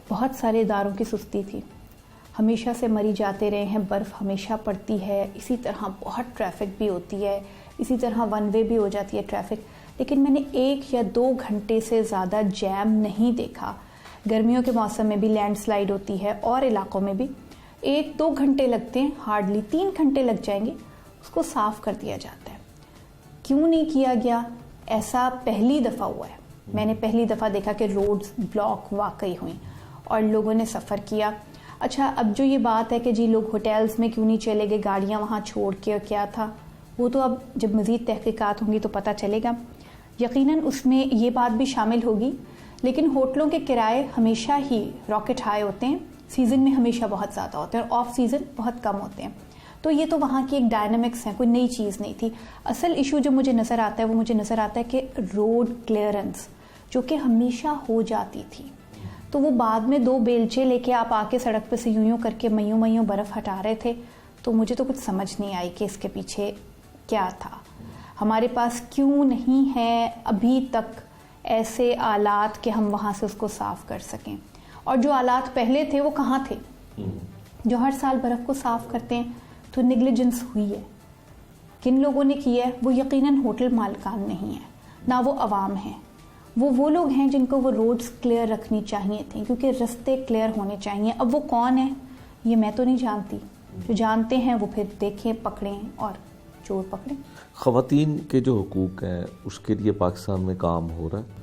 بہت سارے اداروں کی سستی تھی. ہمیشہ سے مری جاتے رہے ہیں، برف ہمیشہ پڑتی ہے، اسی طرح بہت ٹریفک بھی ہوتی ہے، اسی طرح ون وے بھی ہو جاتی ہے ٹریفک. لیکن میں نے 1 یا 2 گھنٹے سے زیادہ جیم نہیں دیکھا. گرمیوں کے موسم میں بھی لینڈ سلائیڈ ہوتی ہے اور علاقوں میں بھی 1-2 گھنٹے لگتے ہیں، ہارڈلی 3 گھنٹے لگ جائیں گے، اس کو صاف کر دیا جاتا ہے. کیوں نہیں کیا گیا؟ ایسا پہلی دفعہ ہوا ہے. میں نے پہلی دفعہ دیکھا کہ روڈز بلاک واقعی ہوئیں اور لوگوں نے سفر کیا. اچھا، اب جو یہ بات ہے کہ جی لوگ ہوٹلز میں کیوں نہیں چلے گئے، گاڑیاں وہاں چھوڑ کے، اور کیا تھا، وہ تو اب جب مزید تحقیقات ہوں گی تو پتہ چلے گا. یقیناً اس میں یہ بات بھی شامل ہوگی. لیکن ہوٹلوں کے کرائے ہمیشہ ہی راکٹ ہائی ہوتے ہیں، سیزن میں ہمیشہ بہت زیادہ ہوتے ہیں اور آف سیزن بہت کم ہوتے ہیں. تو یہ تو وہاں کی ایک ڈائنامکس ہے، کوئی نئی چیز نہیں تھی. اصل ایشو جو مجھے نظر آتا ہے وہ مجھے نظر آتا ہے کہ روڈ کلیئرنس جو کہ ہمیشہ ہو جاتی تھی، تو وہ بعد میں 2 بیلچے لے کے آپ آ کے سڑک پہ سے یوں کر کے میوں برف ہٹا رہے تھے. تو مجھے تو کچھ سمجھ نہیں آئی کہ اس کے پیچھے کیا تھا. ہمارے پاس کیوں نہیں ہے ابھی تک ایسے آلات کہ ہم وہاں سے اس کو صاف کر سکیں؟ اور جو آلات پہلے تھے وہ کہاں تھے جو ہر سال برف کو صاف کرتے ہیں؟ تو نیگلیجنس ہوئی ہے. کن لوگوں نے کی ہے؟ وہ یقیناً ہوٹل مالکان نہیں ہے، نہ وہ عوام ہیں. وہ لوگ ہیں جن کو وہ روڈز کلیئر رکھنی چاہیے تھیں، کیونکہ رستے کلیئر ہونے چاہیے. اب وہ کون ہیں یہ میں تو نہیں جانتی. جو جانتے ہیں وہ پھر دیکھیں، پکڑیں اور چور پکڑیں. خواتین کے جو حقوق ہیں اس کے لیے پاکستان میں کام ہو رہا ہے؟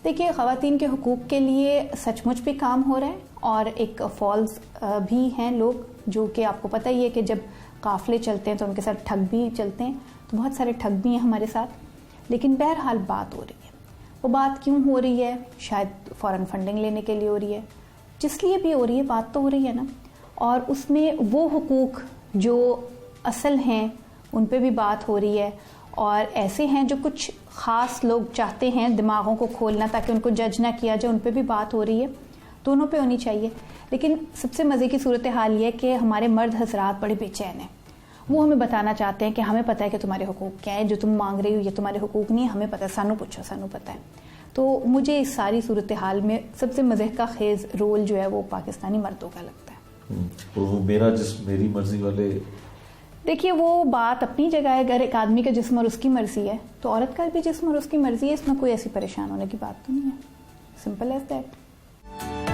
دیکھیے، خواتین کے حقوق کے لیے سچ مچ بھی کام ہو رہا ہے، اور ایک فالز بھی ہیں لوگ جو کہ آپ کو پتہ ہی ہے کہ جب قافلے چلتے ہیں تو ان کے ساتھ ٹھگ بھی چلتے ہیں, تو بہت سارے ٹھگ بھی ہیں ہمارے ساتھ. لیکن بہرحال بات ہو رہی ہے. وہ بات کیوں ہو رہی ہے؟ شاید فوراً فنڈنگ لینے کے لیے ہو رہی ہے. جس لیے بھی ہو رہی ہے, بات تو ہو رہی ہے نا. اور اس میں وہ حقوق جو اصل ہیں ان پہ بھی بات ہو رہی ہے, اور ایسے ہیں جو کچھ خاص لوگ چاہتے ہیں دماغوں کو کھولنا تاکہ ان کو جج نہ کیا جائے, ان پہ بھی بات ہو رہی ہے. دونوں پہ ہونی چاہیے. لیکن سب سے مزے کی صورتحال یہ ہے کہ ہمارے مرد حضرات بڑے بے چین ہیں. وہ ہمیں بتانا چاہتے ہیں کہ ہمیں پتہ ہے کہ تمہارے حقوق کیا ہے, جو تم مانگ رہی ہو یہ تمہارے حقوق نہیں ہے, ہمیں پتہ ہے, سانو پوچھو, سانو پتہ ہے. تو مجھے اس ساری صورتحال میں سب سے مزے کا خیز رول جو ہے وہ پاکستانی مردوں کا لگتا ہے. وہ میرا جسم میری مرضی والے, دیکھیے وہ بات اپنی جگہ ہے. اگر ایک آدمی کا جسم اور اس کی مرضی ہے تو عورت کا بھی جسم اور اس کی مرضی ہے. اس میں کوئی ایسی پریشان ہونے کی بات تو نہیں ہے. Simple as that.